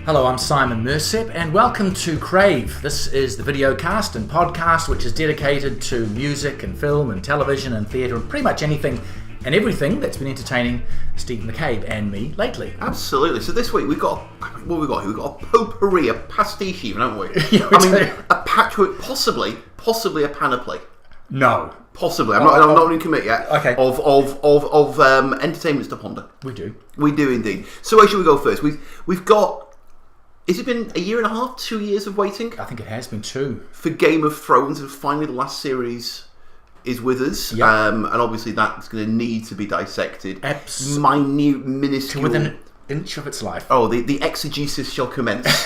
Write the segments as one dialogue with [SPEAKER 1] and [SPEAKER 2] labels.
[SPEAKER 1] Hello, I'm Simon Mersep, and welcome to Crave. This is the video cast and podcast which is dedicated to music and film and television and theatre and pretty much anything and everything that's been entertaining Steve McCabe and me lately.
[SPEAKER 2] Absolutely. So this week we've got what we got here. We've got a potpourri, a pastiche even, haven't we?
[SPEAKER 1] Yeah,
[SPEAKER 2] a patchwork, possibly a panoply.
[SPEAKER 1] No.
[SPEAKER 2] Possibly. I'm not going to commit yet.
[SPEAKER 1] Okay.
[SPEAKER 2] Of entertainments to ponder.
[SPEAKER 1] We do.
[SPEAKER 2] We do indeed. So where should we go first? We've got. Has it been a year and a half, 2 years of waiting?
[SPEAKER 1] I think it has been 2.
[SPEAKER 2] For Game of Thrones, and finally the last series is with us.
[SPEAKER 1] Yep.
[SPEAKER 2] And obviously that's going to need to be dissected.
[SPEAKER 1] Minute,
[SPEAKER 2] minuscule.
[SPEAKER 1] to within an inch of its life.
[SPEAKER 2] Oh, the exegesis shall commence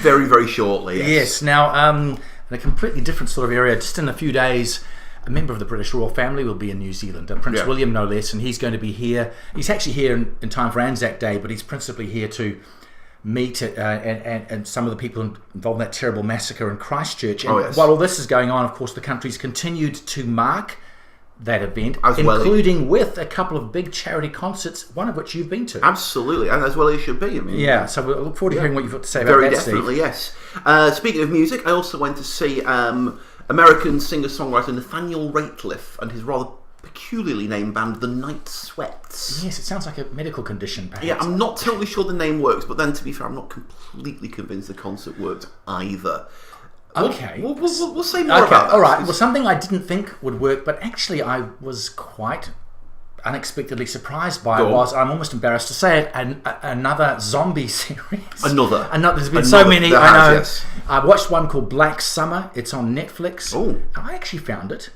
[SPEAKER 2] very, very shortly.
[SPEAKER 1] Yes. Now, in a completely different sort of area, just in a few days, a member of the British royal family will be in New Zealand, Prince William no less, and he's going to be here. He's actually here in time for Anzac Day, but he's principally here to meet and some of the people involved in that terrible massacre in Christchurch. And while all this is going on, of course, the country's continued to mark that event, including with a couple of big charity concerts, one of which you've been to.
[SPEAKER 2] Absolutely, and as well as should be. I mean,
[SPEAKER 1] yeah, so we'll look forward to hearing what you've got to say about
[SPEAKER 2] very
[SPEAKER 1] that,
[SPEAKER 2] definitely,
[SPEAKER 1] Steve.
[SPEAKER 2] yes. Speaking of music, I also went to see American singer-songwriter Nathaniel Rateliff and his rather peculiarly named band, The Night Sweats.
[SPEAKER 1] Yes, it sounds like a medical condition, perhaps.
[SPEAKER 2] Yeah, I'm not totally sure the name works, but then to be fair, I'm not completely convinced the concert worked either.
[SPEAKER 1] Okay.
[SPEAKER 2] We'll say more about that.
[SPEAKER 1] All right. Well, something I didn't think would work, but actually I was quite unexpectedly surprised by was, I'm almost embarrassed to say it, another zombie series.
[SPEAKER 2] Another.
[SPEAKER 1] There's been so many, I know.
[SPEAKER 2] Yes.
[SPEAKER 1] I watched one called Black Summer. It's on Netflix.
[SPEAKER 2] Oh.
[SPEAKER 1] I actually found it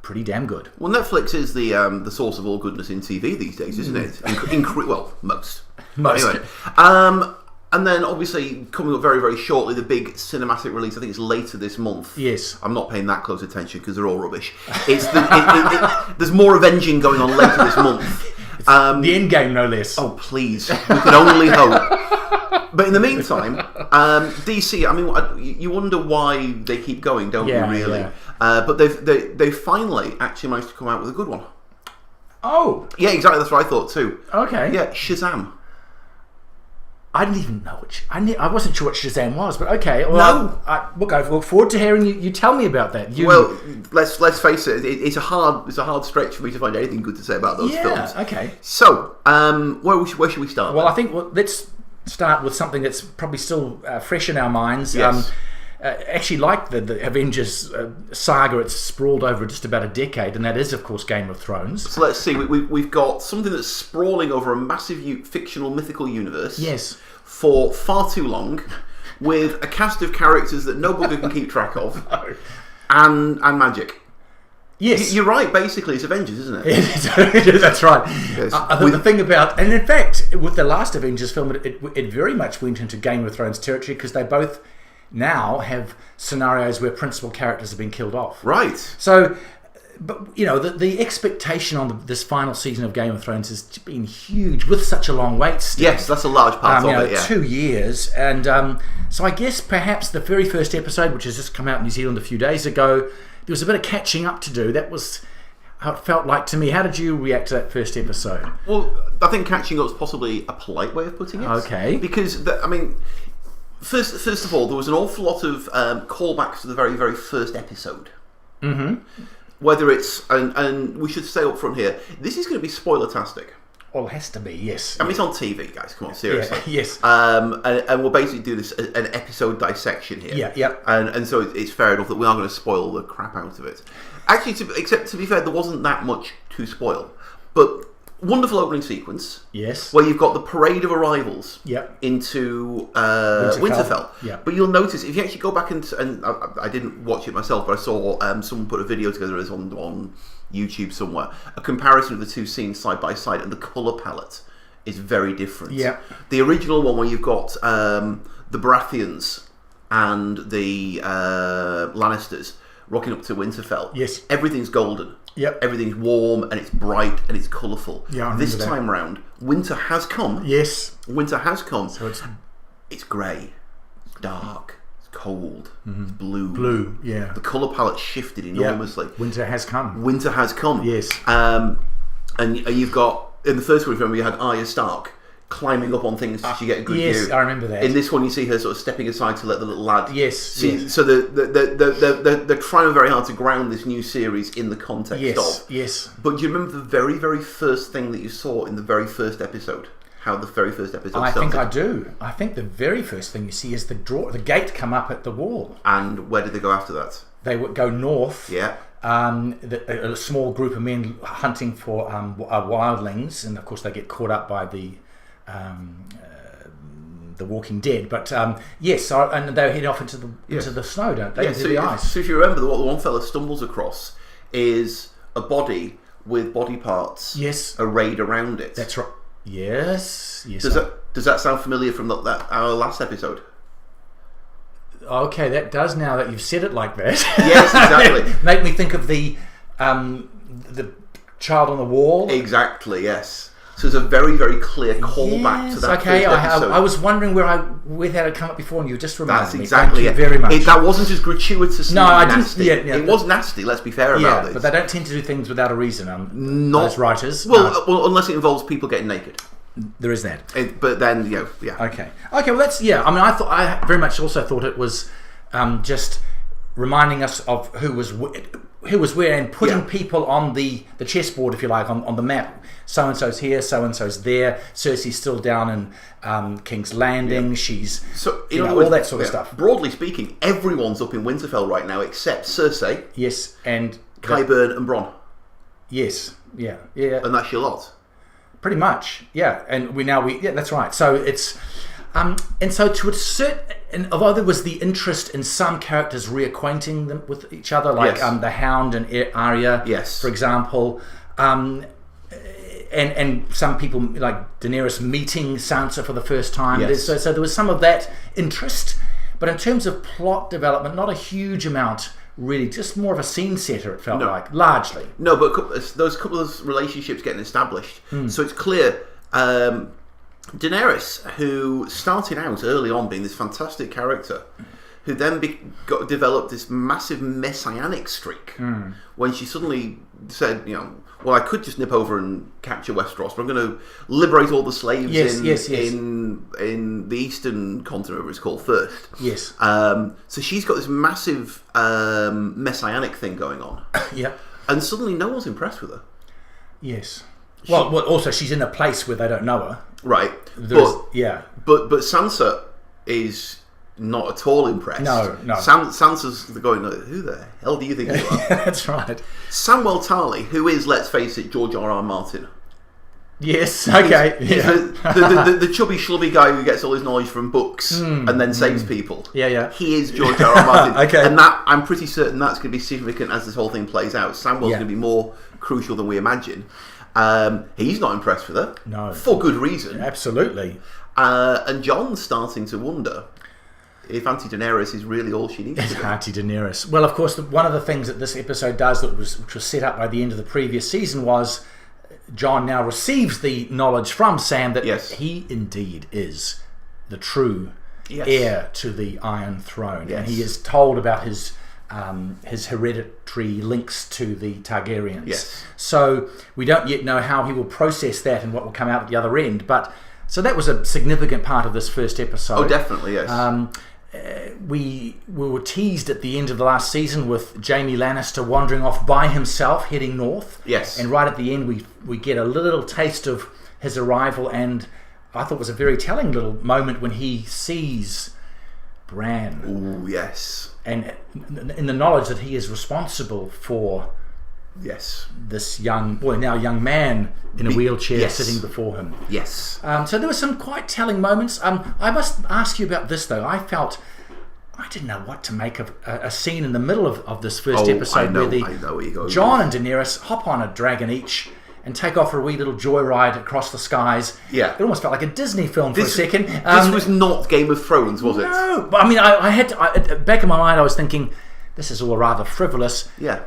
[SPEAKER 1] pretty damn good.
[SPEAKER 2] Well, Netflix is the source of all goodness in TV these days, isn't it? Well, most. Anyway, and then obviously coming up very, very shortly, the big cinematic release. I think it's later this month.
[SPEAKER 1] Yes.
[SPEAKER 2] I'm not paying that close attention because they're all rubbish. It's there's more avenging going on later this month.
[SPEAKER 1] The end game, no less.
[SPEAKER 2] Oh, please. We can only hope. But in the meantime, DC, I mean, you wonder why they keep going, don't you, really?
[SPEAKER 1] Yeah.
[SPEAKER 2] But they've finally actually managed to come out with a good one.
[SPEAKER 1] Oh.
[SPEAKER 2] Yeah, exactly. That's what I thought too.
[SPEAKER 1] Okay.
[SPEAKER 2] Yeah, Shazam.
[SPEAKER 1] I didn't even know which. I wasn't sure what Shazam was, but okay. Well, I look forward to hearing you tell me about that.
[SPEAKER 2] Well, let's face it. It's a hard stretch for me to find anything good to say about those films.
[SPEAKER 1] Yeah. Okay.
[SPEAKER 2] So, where should we start?
[SPEAKER 1] Well, I think let's start with something that's probably still fresh in our minds.
[SPEAKER 2] Yes.
[SPEAKER 1] Actually, like the Avengers saga, it's sprawled over just about a decade, and that is, of course, Game of Thrones.
[SPEAKER 2] So let's see. We've got something that's sprawling over a massive fictional mythical universe.
[SPEAKER 1] Yes.
[SPEAKER 2] For far too long, with a cast of characters that nobody can keep track of, and magic.
[SPEAKER 1] Yes.
[SPEAKER 2] You're right. Basically, it's Avengers, isn't it?
[SPEAKER 1] That's right.
[SPEAKER 2] Yes.
[SPEAKER 1] The thing about, and in fact, with the last Avengers film, it very much went into Game of Thrones territory because they both now have scenarios where principal characters have been killed off.
[SPEAKER 2] Right.
[SPEAKER 1] So, but you know, the expectation on this final season of Game of Thrones has been huge with such a long wait. Steve.
[SPEAKER 2] Yes, that's a large part of it. Yeah.
[SPEAKER 1] 2 years, and so I guess perhaps the very first episode, which has just come out in New Zealand a few days ago, there was a bit of catching up to do. That was how it felt like to me. How did you react to that first episode?
[SPEAKER 2] Well, I think catching up is possibly a polite way of putting it.
[SPEAKER 1] Okay.
[SPEAKER 2] Because First of all, there was an awful lot of callbacks to the very, very first episode.
[SPEAKER 1] Mm-hmm.
[SPEAKER 2] Whether it's, and we should say up front here, this is going to be spoiler-tastic.
[SPEAKER 1] Well, it has to be, yes.
[SPEAKER 2] I mean, it's on TV, guys. Come on, seriously.
[SPEAKER 1] Yeah, yes.
[SPEAKER 2] And we'll basically do this an episode dissection here.
[SPEAKER 1] Yeah, yep.
[SPEAKER 2] And so it's fair enough that we are going to spoil the crap out of it. Actually, except to be fair, there wasn't that much to spoil. But wonderful opening sequence.
[SPEAKER 1] Yes.
[SPEAKER 2] Where you've got the parade of arrivals into Winterfell.
[SPEAKER 1] Yeah.
[SPEAKER 2] But you'll notice, if you actually go back and I didn't watch it myself, but I saw someone put a video together as on YouTube somewhere, a comparison of the two scenes side by side, and the colour palette is very different.
[SPEAKER 1] Yeah.
[SPEAKER 2] The original one where you've got the Baratheons and the Lannisters rocking up to Winterfell.
[SPEAKER 1] Yes.
[SPEAKER 2] Everything's golden.
[SPEAKER 1] Yep.
[SPEAKER 2] Everything's warm and it's bright and it's colourful.
[SPEAKER 1] Yeah,
[SPEAKER 2] this time round, winter has come.
[SPEAKER 1] Yes.
[SPEAKER 2] Winter has come.
[SPEAKER 1] So
[SPEAKER 2] it's grey, it's dark, it's cold, it's blue.
[SPEAKER 1] Blue, yeah.
[SPEAKER 2] The colour palette shifted enormously.
[SPEAKER 1] Yep. Winter has come.
[SPEAKER 2] Winter has come.
[SPEAKER 1] Yes.
[SPEAKER 2] And you've got, in the first one, remember, you had Arya Stark climbing up on things so she get a good view.
[SPEAKER 1] Yes, I remember that.
[SPEAKER 2] In this one, you see her sort of stepping aside to let the little lad.
[SPEAKER 1] Yes.
[SPEAKER 2] So they're trying very hard to ground this new series in the context of.
[SPEAKER 1] Yes.
[SPEAKER 2] But do you remember the very, very first thing that you saw in the very first episode? How the very first episode started?
[SPEAKER 1] I think I do. I think the very first thing you see is the gate come up at the wall.
[SPEAKER 2] And where did they go after that?
[SPEAKER 1] They would go north.
[SPEAKER 2] Yeah.
[SPEAKER 1] A small group of men hunting for wildlings, and of course they get caught up by the Walking Dead. But yes, and they head off into the snow, don't they? Into the ice.
[SPEAKER 2] So if you remember, what the one fella stumbles across is a body with body parts arrayed around it.
[SPEAKER 1] That's right. Yes.
[SPEAKER 2] Does that sound familiar from our last episode?
[SPEAKER 1] Okay, that does now that you've said it like that.
[SPEAKER 2] Yes, exactly.
[SPEAKER 1] Make me think of the child on the wall.
[SPEAKER 2] Exactly. Yes. So there's a very, very clear callback to that.
[SPEAKER 1] Okay,
[SPEAKER 2] first episode.
[SPEAKER 1] I was wondering where that had come up before, and you just reminded me.
[SPEAKER 2] That's exactly
[SPEAKER 1] Thank you very much.
[SPEAKER 2] That wasn't just gratuitously nasty.
[SPEAKER 1] It
[SPEAKER 2] was nasty. Let's be fair about it.
[SPEAKER 1] But they don't tend to do things without a reason. Those writers.
[SPEAKER 2] Well, unless it involves people getting naked.
[SPEAKER 1] There is that.
[SPEAKER 2] But then, yeah.
[SPEAKER 1] Okay. Well, that's I mean, I very much also thought it was just reminding us of who was where, and putting people on the chessboard, if you like, on the map. So and so's here, so and so's there. Cersei's still down in King's Landing. She's all that sort of stuff.
[SPEAKER 2] Broadly speaking, everyone's up in Winterfell right now except Cersei.
[SPEAKER 1] Yes, and
[SPEAKER 2] Qyburn and Bronn.
[SPEAKER 1] Yes, yeah,
[SPEAKER 2] and that's your lot.
[SPEAKER 1] Pretty much, yeah. And that's right. So it's and so to a certain, although there was the interest in some characters reacquainting them with each other, like the Hound and Arya, for example, and some people like Daenerys meeting Sansa for the first time. So there was some of that interest, but in terms of plot development, not a huge amount. Really, just more of a scene setter. It felt like largely. No,
[SPEAKER 2] but those couple of relationships getting established, so it's clear. Daenerys, who started out early on being this fantastic character, who then developed this massive messianic streak when she suddenly said, well, I could just nip over and capture Westeros, but I'm going to liberate all the slaves in the eastern continent, whatever it's called, first.
[SPEAKER 1] Yes.
[SPEAKER 2] So she's got this massive messianic thing going on.
[SPEAKER 1] Yeah.
[SPEAKER 2] And suddenly no one's impressed with her.
[SPEAKER 1] Yes. Well, also she's in a place where they don't know her.
[SPEAKER 2] Right. But Sansa is not at all impressed.
[SPEAKER 1] No.
[SPEAKER 2] Sansa's going, who the hell do you think you are?
[SPEAKER 1] That's right.
[SPEAKER 2] Samwell Tarly, who is, let's face it, George R.R. Martin.
[SPEAKER 1] Yes, okay.
[SPEAKER 2] He's the chubby schlubby guy who gets all his knowledge from books and then saves people.
[SPEAKER 1] Yeah.
[SPEAKER 2] He is George R.R. Martin.
[SPEAKER 1] Okay.
[SPEAKER 2] And that, I'm pretty certain that's going to be significant as this whole thing plays out. Samwell's going to be more crucial than we imagine. He's not impressed with her.
[SPEAKER 1] No.
[SPEAKER 2] For good reason.
[SPEAKER 1] Absolutely.
[SPEAKER 2] And John's starting to wonder if Auntie Daenerys is really all she needs to be.
[SPEAKER 1] Auntie Daenerys. Well, of course, one of the things that this episode does, which was set up by the end of the previous season, was John now receives the knowledge from Sam that he indeed is the true heir to the Iron Throne, and he is told about his hereditary links to the Targaryens.
[SPEAKER 2] Yes. So
[SPEAKER 1] we don't yet know how he will process that and what will come out at the other end. But so that was a significant part of this first episode.
[SPEAKER 2] Oh, definitely, yes.
[SPEAKER 1] We were teased at the end of the last season with Jaime Lannister wandering off by himself, heading north.
[SPEAKER 2] Yes.
[SPEAKER 1] And right at the end, we get a little taste of his arrival, and I thought it was a very telling little moment when he sees Bran.
[SPEAKER 2] Ooh, yes.
[SPEAKER 1] And in the knowledge that he is responsible for this young man in a wheelchair sitting before him.
[SPEAKER 2] Yes.
[SPEAKER 1] So there were some quite telling moments. I must ask you about this, though. I didn't know what to make of a scene in the middle of this first episode where Jon and Daenerys hop on a dragon each and take off for a wee little joyride across the skies.
[SPEAKER 2] Yeah.
[SPEAKER 1] It almost felt like a Disney film for a second.
[SPEAKER 2] This was not Game of Thrones, was it?
[SPEAKER 1] No. But I mean, I had to, back in my mind, I was thinking, this is all rather frivolous.
[SPEAKER 2] Yeah.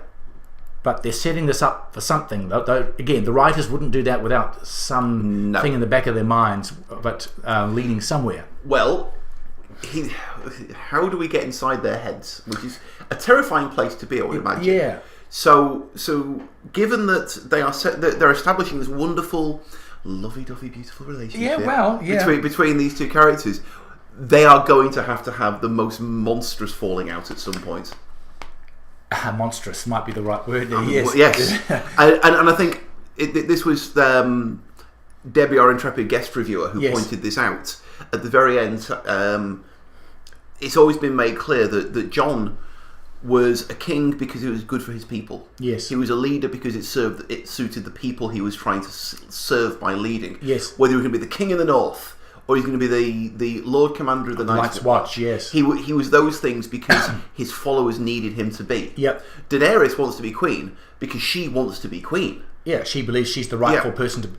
[SPEAKER 1] But they're setting this up for something. Though, again, the writers wouldn't do that without some thing in the back of their minds, but leading somewhere.
[SPEAKER 2] Well, how do we get inside their heads? Which is a terrifying place to be, I would imagine.
[SPEAKER 1] Yeah.
[SPEAKER 2] So given that they're establishing this wonderful lovey-dovey, beautiful relationship.
[SPEAKER 1] Yeah, well, yeah.
[SPEAKER 2] Between these two characters, they are going to have the most monstrous falling out at some point.
[SPEAKER 1] Monstrous might be the right word there, yes.
[SPEAKER 2] Yes. and I think this was Debbie, our intrepid guest reviewer, who pointed this out. At the very end, it's always been made clear that John was a king because it was good for his people.
[SPEAKER 1] Yes.
[SPEAKER 2] He was a leader because it suited the people he was trying to serve by leading.
[SPEAKER 1] Yes.
[SPEAKER 2] Whether he was going to be the king in the north or he's going to be the Lord Commander of the Night's
[SPEAKER 1] Watch, yes.
[SPEAKER 2] He was those things because his followers needed him to be.
[SPEAKER 1] Yep.
[SPEAKER 2] Daenerys wants to be queen because she wants to be queen.
[SPEAKER 1] Yeah, she believes she's the rightful person to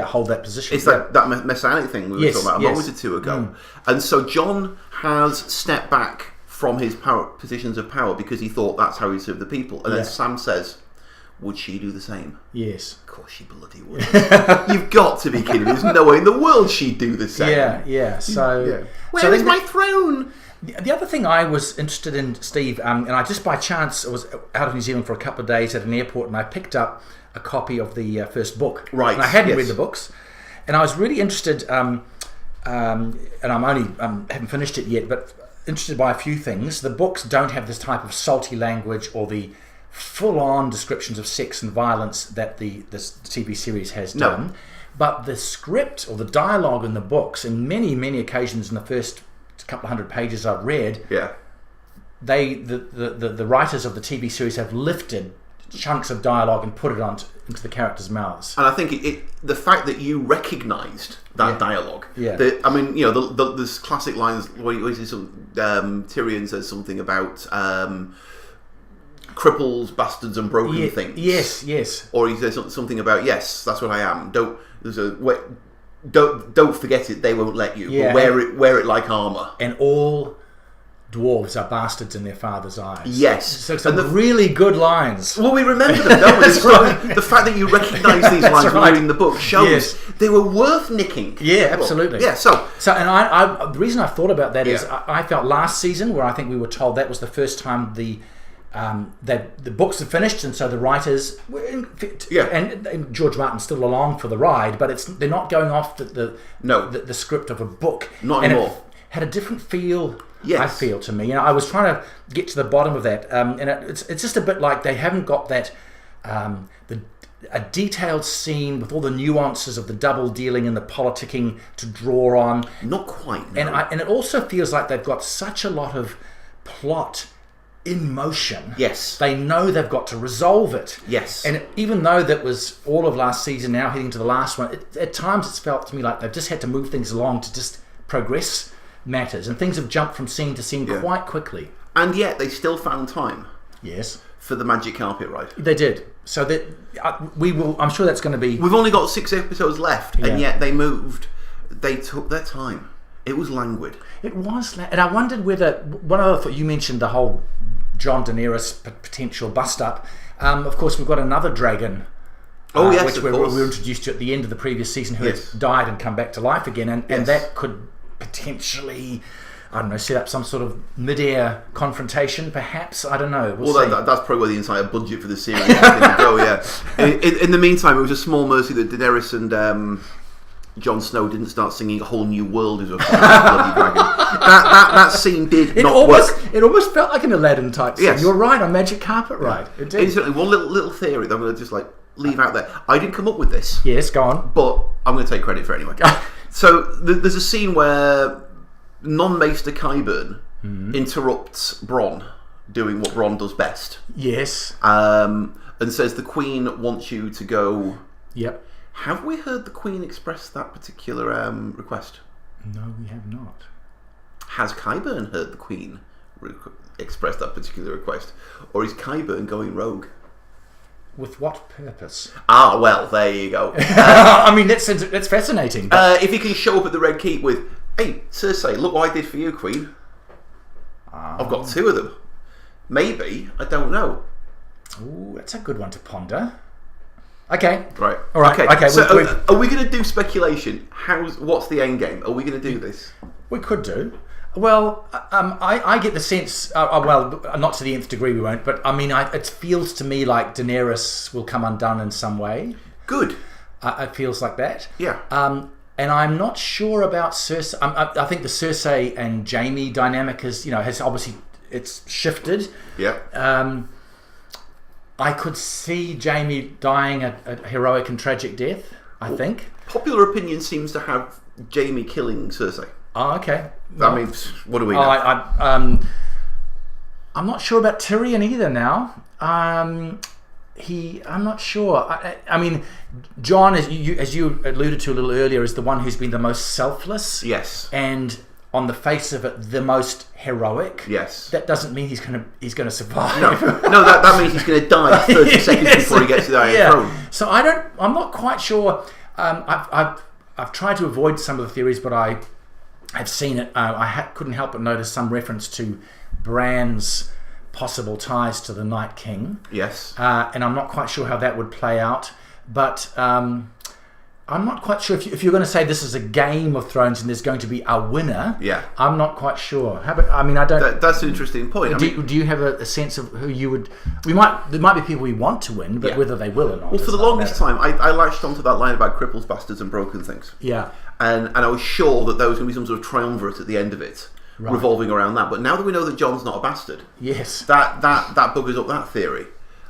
[SPEAKER 1] hold that position.
[SPEAKER 2] It's that messianic thing we were talking about a moment or two ago. And so John has stepped back from his positions of power because he thought that's how he served the people. And then Sam says, would she do the same?
[SPEAKER 1] Yes.
[SPEAKER 2] Of course she bloody would. You've got to be kidding me. There's no way in the world she'd do the same.
[SPEAKER 1] Yeah. So,
[SPEAKER 2] Where is my throne?
[SPEAKER 1] The other thing I was interested in, Steve, and I just by chance I was out of New Zealand for a couple of days at an airport, and I picked up a copy of the first book.
[SPEAKER 2] Right.
[SPEAKER 1] And I hadn't read the books, and I was really interested. And I'm only haven't finished it yet, but interested by a few things. The books don't have this type of salty language or the full-on descriptions of sex and violence that this TV series has done. But the script or the dialogue in the books, in many occasions in the first couple of hundred pages I've read, the writers of the TV series have lifted chunks of dialogue and put it into the characters' mouths.
[SPEAKER 2] And I think the fact that you recognised that dialogue. Yeah. I mean, there's classic lines where Tyrion says something about cripples, bastards, and broken things.
[SPEAKER 1] Yes.
[SPEAKER 2] Or he says something about that's what I am. Don't forget it. They won't let you.
[SPEAKER 1] Yeah,
[SPEAKER 2] but wear it like armour.
[SPEAKER 1] And all dwarves are bastards in their father's eyes.
[SPEAKER 2] Yes.
[SPEAKER 1] So some really good lines.
[SPEAKER 2] Well, we remember them, don't we? That's right. The fact that you recognise these lines when reading the book shows they were worth nicking.
[SPEAKER 1] Yeah, absolutely.
[SPEAKER 2] Yeah, so
[SPEAKER 1] and I the reason I thought about that is I felt last season, where I think we were told that was the first time the books are finished, and so the writers and George Martin's still along for the ride, but they're not going off the script of a book.
[SPEAKER 2] Not anymore.
[SPEAKER 1] It had a different feel. Yes. I feel to me, I was trying to get to the bottom of that, and it's just a bit like they haven't got that a detailed scene with all the nuances of the double dealing and the politicking to draw on.
[SPEAKER 2] Not quite. No.
[SPEAKER 1] And it also feels like they've got such a lot of plot in motion.
[SPEAKER 2] Yes.
[SPEAKER 1] They know they've got to resolve it.
[SPEAKER 2] Yes.
[SPEAKER 1] And even though that was all of last season, now heading to the last one, at times it's felt to me like they've just had to move things along to just progress matters, and things have jumped from scene to scene quite quickly.
[SPEAKER 2] And yet they still found time.
[SPEAKER 1] Yes.
[SPEAKER 2] For the magic carpet ride.
[SPEAKER 1] They did. So that we will. I'm sure that's going to be.
[SPEAKER 2] We've only got 6 episodes left, and yet they moved. They took their time. It was languid.
[SPEAKER 1] It was, and I wondered whether one other thought. You mentioned the whole Jon Daenerys potential bust up. Of course, we've got another dragon. Which we were introduced to at the end of the previous season, who has died and come back to life again, and that could potentially, I don't know, set up some sort of mid-air confrontation, perhaps. I don't know. We'll see.
[SPEAKER 2] That's probably where the entire budget for the series is going to go. Yeah. In the meantime, it was a small mercy that Daenerys and Jon Snow didn't start singing "A Whole New World" as a bloody dragon. That scene did not work.
[SPEAKER 1] It almost felt like an Aladdin type scene.
[SPEAKER 2] Yes.
[SPEAKER 1] You're right, on Magic Carpet Ride. It did.
[SPEAKER 2] Instantly, one little theory that I'm going to just leave out there. I didn't come up with this.
[SPEAKER 1] Yes, go on.
[SPEAKER 2] But I'm going to take credit for it anyway. So there's a scene where non-Maester Qyburn interrupts Bronn doing what Bronn does best.
[SPEAKER 1] Yes.
[SPEAKER 2] And says the Queen wants you to go.
[SPEAKER 1] Yep.
[SPEAKER 2] Have we heard the Queen express that particular request?
[SPEAKER 1] No, we have not.
[SPEAKER 2] Has Qyburn heard the Queen express that particular request? Or is Qyburn going rogue?
[SPEAKER 1] With what purpose?
[SPEAKER 2] Well, there you go.
[SPEAKER 1] I mean, that's fascinating.
[SPEAKER 2] If he can show up at the Red Keep with, "Hey, Cersei, look what I did for you, Queen. I've got 2 of them." Maybe, I don't know.
[SPEAKER 1] Ooh, that's a good one to ponder. Okay.
[SPEAKER 2] Right.
[SPEAKER 1] All right. Okay.
[SPEAKER 2] So, are we going to do speculation? What's the end game? Are we going to do this?
[SPEAKER 1] We could do. Well, I get the sense. Well, not to the nth degree, we won't. But I mean, it feels to me like Daenerys will come undone in some way.
[SPEAKER 2] Good.
[SPEAKER 1] It feels like that.
[SPEAKER 2] Yeah.
[SPEAKER 1] And I'm not sure about Cersei. I think the Cersei and Jaime dynamic has obviously it's shifted.
[SPEAKER 2] Yeah.
[SPEAKER 1] I could see Jaime dying a heroic and tragic death. I think
[SPEAKER 2] popular opinion seems to have Jaime killing Cersei.
[SPEAKER 1] Oh, okay.
[SPEAKER 2] Well, I mean, what do we know?
[SPEAKER 1] I'm not sure about Tyrion either now. I'm not sure. I mean, Jon, as you alluded to a little earlier, is the one who's been the most selfless.
[SPEAKER 2] Yes.
[SPEAKER 1] And on the face of it, the most heroic.
[SPEAKER 2] Yes.
[SPEAKER 1] That doesn't mean he's gonna survive.
[SPEAKER 2] No, that means he's going to die 30 seconds before he gets to the Iron Throne.
[SPEAKER 1] So I'm not quite sure. I've tried to avoid some of the theories, but I've seen it. I couldn't help but notice some reference to Bran's possible ties to the Night King.
[SPEAKER 2] Yes.
[SPEAKER 1] And I'm not quite sure how that would play out. But I'm not quite sure if you're going to say this is a Game of Thrones and there's going to be a winner.
[SPEAKER 2] Yeah.
[SPEAKER 1] I'm not quite sure. I mean, I don't.
[SPEAKER 2] That's an interesting point.
[SPEAKER 1] Do you have a sense of who you would? There might be people we want to win, but whether they will or not.
[SPEAKER 2] Well, for the longest time, I latched onto that line about cripples, bastards, and broken things.
[SPEAKER 1] Yeah.
[SPEAKER 2] And I was sure that there was going to be some sort of triumvirate at the end of it, revolving around that. But now that we know that Jon's not a bastard,
[SPEAKER 1] yes,
[SPEAKER 2] that buggers up that theory.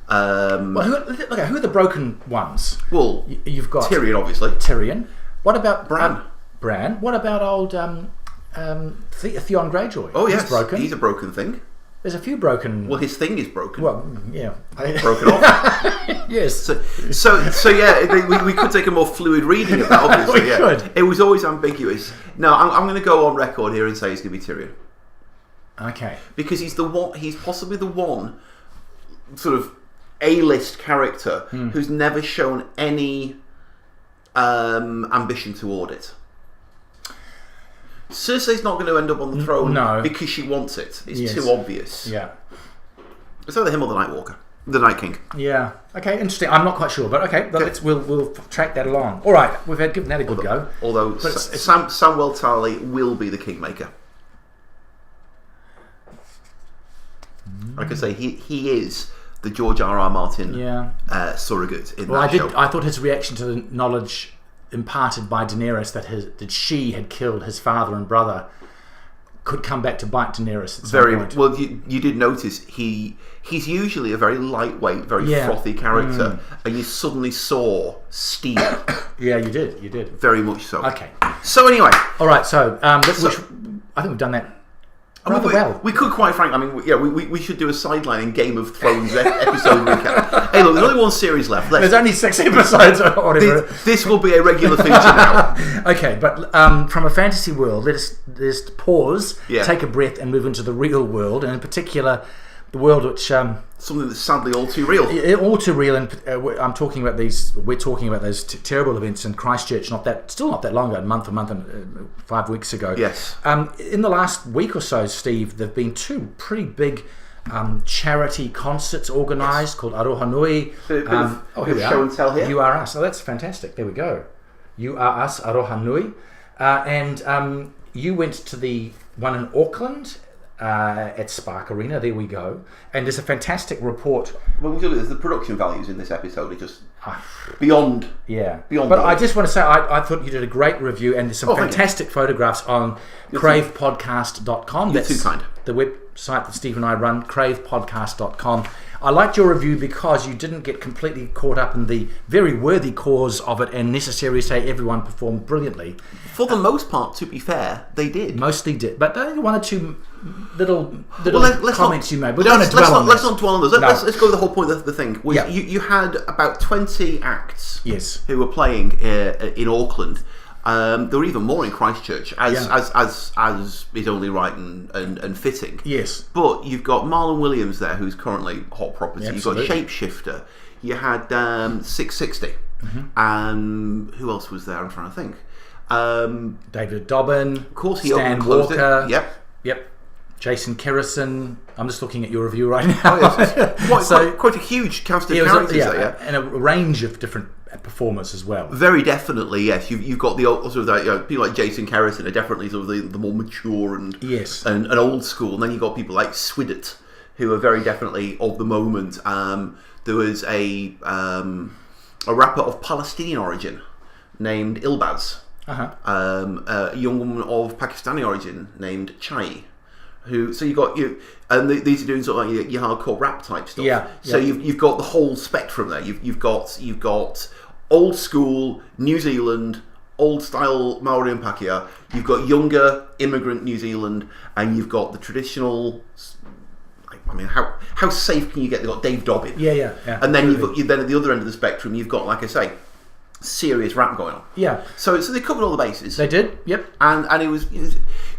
[SPEAKER 1] Well, who are the broken ones?
[SPEAKER 2] Well,
[SPEAKER 1] you've got
[SPEAKER 2] Tyrion, obviously.
[SPEAKER 1] Tyrion. What about
[SPEAKER 2] Bran?
[SPEAKER 1] Bran. What about old Theon Greyjoy?
[SPEAKER 2] Oh, yes,
[SPEAKER 1] he's broken.
[SPEAKER 2] He's a broken thing.
[SPEAKER 1] There's a few broken.
[SPEAKER 2] Well, his thing is broken.
[SPEAKER 1] Well, yeah,
[SPEAKER 2] broken off.
[SPEAKER 1] Yes.
[SPEAKER 2] So yeah, we could take a more fluid reading of that. Obviously,
[SPEAKER 1] we could.
[SPEAKER 2] It was always ambiguous. No, I'm going to go on record here and say he's going to be Tyrion.
[SPEAKER 1] Okay.
[SPEAKER 2] Because he's the one. He's possibly the one sort of A-list character who's never shown any ambition toward it. Cersei's not going to end up on the throne because she wants it. It's too obvious.
[SPEAKER 1] Yeah.
[SPEAKER 2] It's either him or the Night Walker. The Night King.
[SPEAKER 1] Yeah. Okay, interesting. I'm not quite sure, but okay, we'll track that along. All right, we've given that a good go.
[SPEAKER 2] Although Samwell Tarly will be the Kingmaker. Like I say, he is the George R.R. Martin surrogate in that show.
[SPEAKER 1] I thought his reaction to the knowledge imparted by Daenerys that she had killed his father and brother could come back to bite Daenerys at some point.
[SPEAKER 2] Well, you did notice he's usually a very lightweight, very frothy character, and you suddenly saw steel.
[SPEAKER 1] Yeah, you did.
[SPEAKER 2] Very much so.
[SPEAKER 1] Okay.
[SPEAKER 2] So anyway.
[SPEAKER 1] All right, so I think we've done that rather well.
[SPEAKER 2] We could, quite frankly, we should do a sideline in Game of Thrones episode recap. Hey, look, there's only one series left.
[SPEAKER 1] There's only 6 episodes or whatever.
[SPEAKER 2] This will be a regular feature now.
[SPEAKER 1] Okay, but from a fantasy world, let's pause, take a breath, and move into the real world, and in particular, the world which
[SPEAKER 2] something that's sadly all too real.
[SPEAKER 1] All too real, and I'm talking about these. We're talking about those terrible events in Christchurch. Still not that long ago, a month and 5 weeks ago.
[SPEAKER 2] Yes.
[SPEAKER 1] In the last week or so, Steve, there've been 2 pretty big charity concerts organised called Aroha Nui.
[SPEAKER 2] Here we are. Show and tell here.
[SPEAKER 1] You Are Us. Oh, that's fantastic. There we go. You Are Us, Aroha Nui, and you went to the one in Auckland. At Spark Arena, there we go. And there's a fantastic report.
[SPEAKER 2] Well, the production values in this episode are just beyond.
[SPEAKER 1] Yeah,
[SPEAKER 2] beyond.
[SPEAKER 1] But I just want to say, I thought you did a great review, and there's some fantastic photographs on cravepodcast.com.
[SPEAKER 2] You're too kind.
[SPEAKER 1] The website that Steve and I run, cravepodcast.com. I liked your review because you didn't get completely caught up in the very worthy cause of it and necessarily say everyone performed brilliantly.
[SPEAKER 2] For the most part, to be fair, they did.
[SPEAKER 1] Mostly did. But only 1 or 2 little comments you made. We don't want to
[SPEAKER 2] let's
[SPEAKER 1] dwell
[SPEAKER 2] not dwell on those. Let's go to the whole point of the thing. You had about 20 acts who were playing in Auckland. There were even more in Christchurch, as is only right and fitting.
[SPEAKER 1] Yes.
[SPEAKER 2] But you've got Marlon Williams there, who's currently hot property.
[SPEAKER 1] Absolutely.
[SPEAKER 2] You've got Shapeshifter. You had 660. And who else was there? I'm trying to think.
[SPEAKER 1] David Dobbin.
[SPEAKER 2] Of course, he
[SPEAKER 1] Stan
[SPEAKER 2] Walker.
[SPEAKER 1] It. Yep. Jason Kerrison. I'm just looking at your review right now.
[SPEAKER 2] Quite a huge cast of characters there,
[SPEAKER 1] and a range of different performers as well.
[SPEAKER 2] Very definitely, yes. You've got the old, sort of people like Jason Kerrison are definitely sort of the more mature and old school, and then you've got people like Swiddett who are very definitely of the moment. There was a a rapper of Palestinian origin named Ilbaz. A young woman of Pakistani origin named Chai. So you got and these are doing sort of like your hardcore rap type stuff.
[SPEAKER 1] Yeah.
[SPEAKER 2] So you've got the whole spectrum there. You've got old school New Zealand, old style Maori and Pakeha. You've got younger immigrant New Zealand, and you've got the traditional. I mean, how safe can you get? They've got Dave Dobbin.
[SPEAKER 1] Yeah.
[SPEAKER 2] And then then at the other end of the spectrum, you've got, like I say, serious rap going on.
[SPEAKER 1] Yeah.
[SPEAKER 2] So they covered all the bases.
[SPEAKER 1] They did. Yep.
[SPEAKER 2] And it was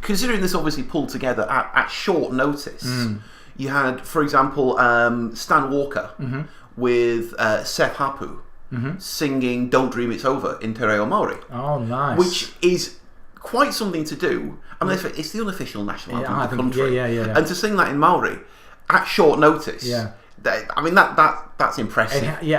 [SPEAKER 2] considering this obviously pulled together at short notice. You had, for example, Stan Walker with Seth Hapu singing "Don't Dream It's Over" in Te Reo Maori.
[SPEAKER 1] Oh, nice.
[SPEAKER 2] Which is quite something to do. I mean, it's the unofficial national anthem of the country.
[SPEAKER 1] Yeah.
[SPEAKER 2] And to sing that in Maori at short notice.
[SPEAKER 1] Yeah.
[SPEAKER 2] I mean, that's impressive.
[SPEAKER 1] And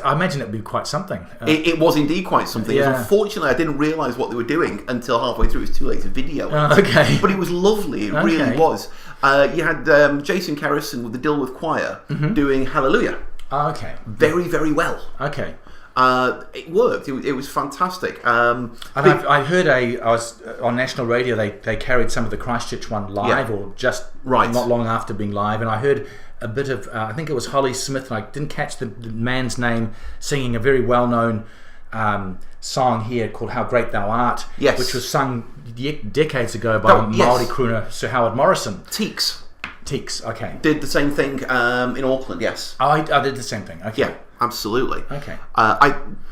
[SPEAKER 1] I imagine it would be quite something.
[SPEAKER 2] It was indeed quite something.
[SPEAKER 1] Yeah.
[SPEAKER 2] Unfortunately, I didn't realise what they were doing until halfway through. It was too late to video it.
[SPEAKER 1] Okay.
[SPEAKER 2] But it was lovely. It really was. You had Jason Kerrison with the Dilworth Choir doing Hallelujah.
[SPEAKER 1] Okay.
[SPEAKER 2] Very, very well.
[SPEAKER 1] Okay.
[SPEAKER 2] It worked. It was fantastic.
[SPEAKER 1] I heard I was on national radio. They carried some of the Christchurch one live, or just not long after being live, and I heard a bit of I think it was Holly Smith, and I didn't catch the man's name, singing a very well-known song here called "How Great Thou Art," which was sung decades ago by Māori crooner Sir Howard Morrison.
[SPEAKER 2] Teeks,
[SPEAKER 1] okay.
[SPEAKER 2] Did the same thing in Auckland, yes.
[SPEAKER 1] I did the same thing, okay.
[SPEAKER 2] Yeah, absolutely.
[SPEAKER 1] Okay.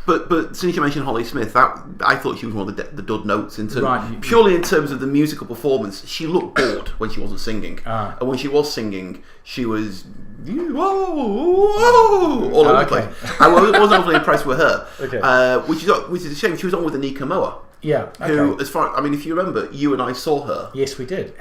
[SPEAKER 2] But since you mentioned Holly Smith, I thought she was one of the dud notes purely in terms of the musical performance. She looked bored when she wasn't singing, and when she was singing, she was all over the place. I wasn't overly impressed with her, which is a shame. She was on with Anika Moa, who, if you remember, you and I saw her.
[SPEAKER 1] Yes, we did.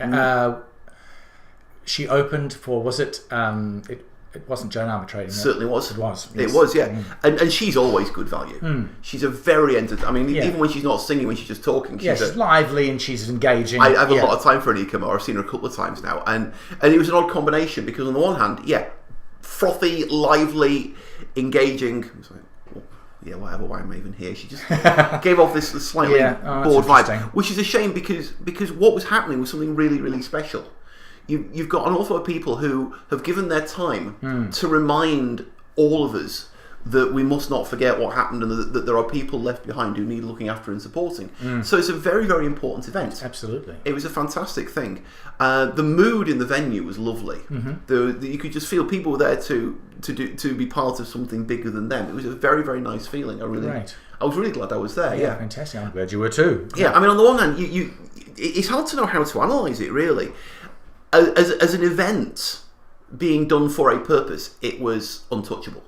[SPEAKER 1] She opened for, was it? It wasn't Joan Armatrading.
[SPEAKER 2] Certainly was.
[SPEAKER 1] It was.
[SPEAKER 2] Yes. It was, yeah. And she's always good value. She's a very even when she's not singing, when she's just talking, she's
[SPEAKER 1] lively and she's engaging.
[SPEAKER 2] I have a lot of time for Anika Moa. I've seen her a couple of times now, and it was an odd combination because on the one hand, frothy, lively, engaging. Whatever. Why am I even here? She just gave off this slightly bored vibe, which is a shame because what was happening was something really, really special. You've got an awful lot of people who have given their time to remind all of us that we must not forget what happened and that there are people left behind who need looking after and supporting. So it's a very, very important event.
[SPEAKER 1] Absolutely.
[SPEAKER 2] It was a fantastic thing. The mood in the venue was lovely. You could just feel people were there to be part of something bigger than them. It was a very, very nice feeling. I was really glad I was there. Yeah,
[SPEAKER 1] fantastic. I'm glad you were too.
[SPEAKER 2] Yeah, I mean, on the one hand, it's hard to know how to analyse it, really. As an event being done for a purpose, it was untouchable.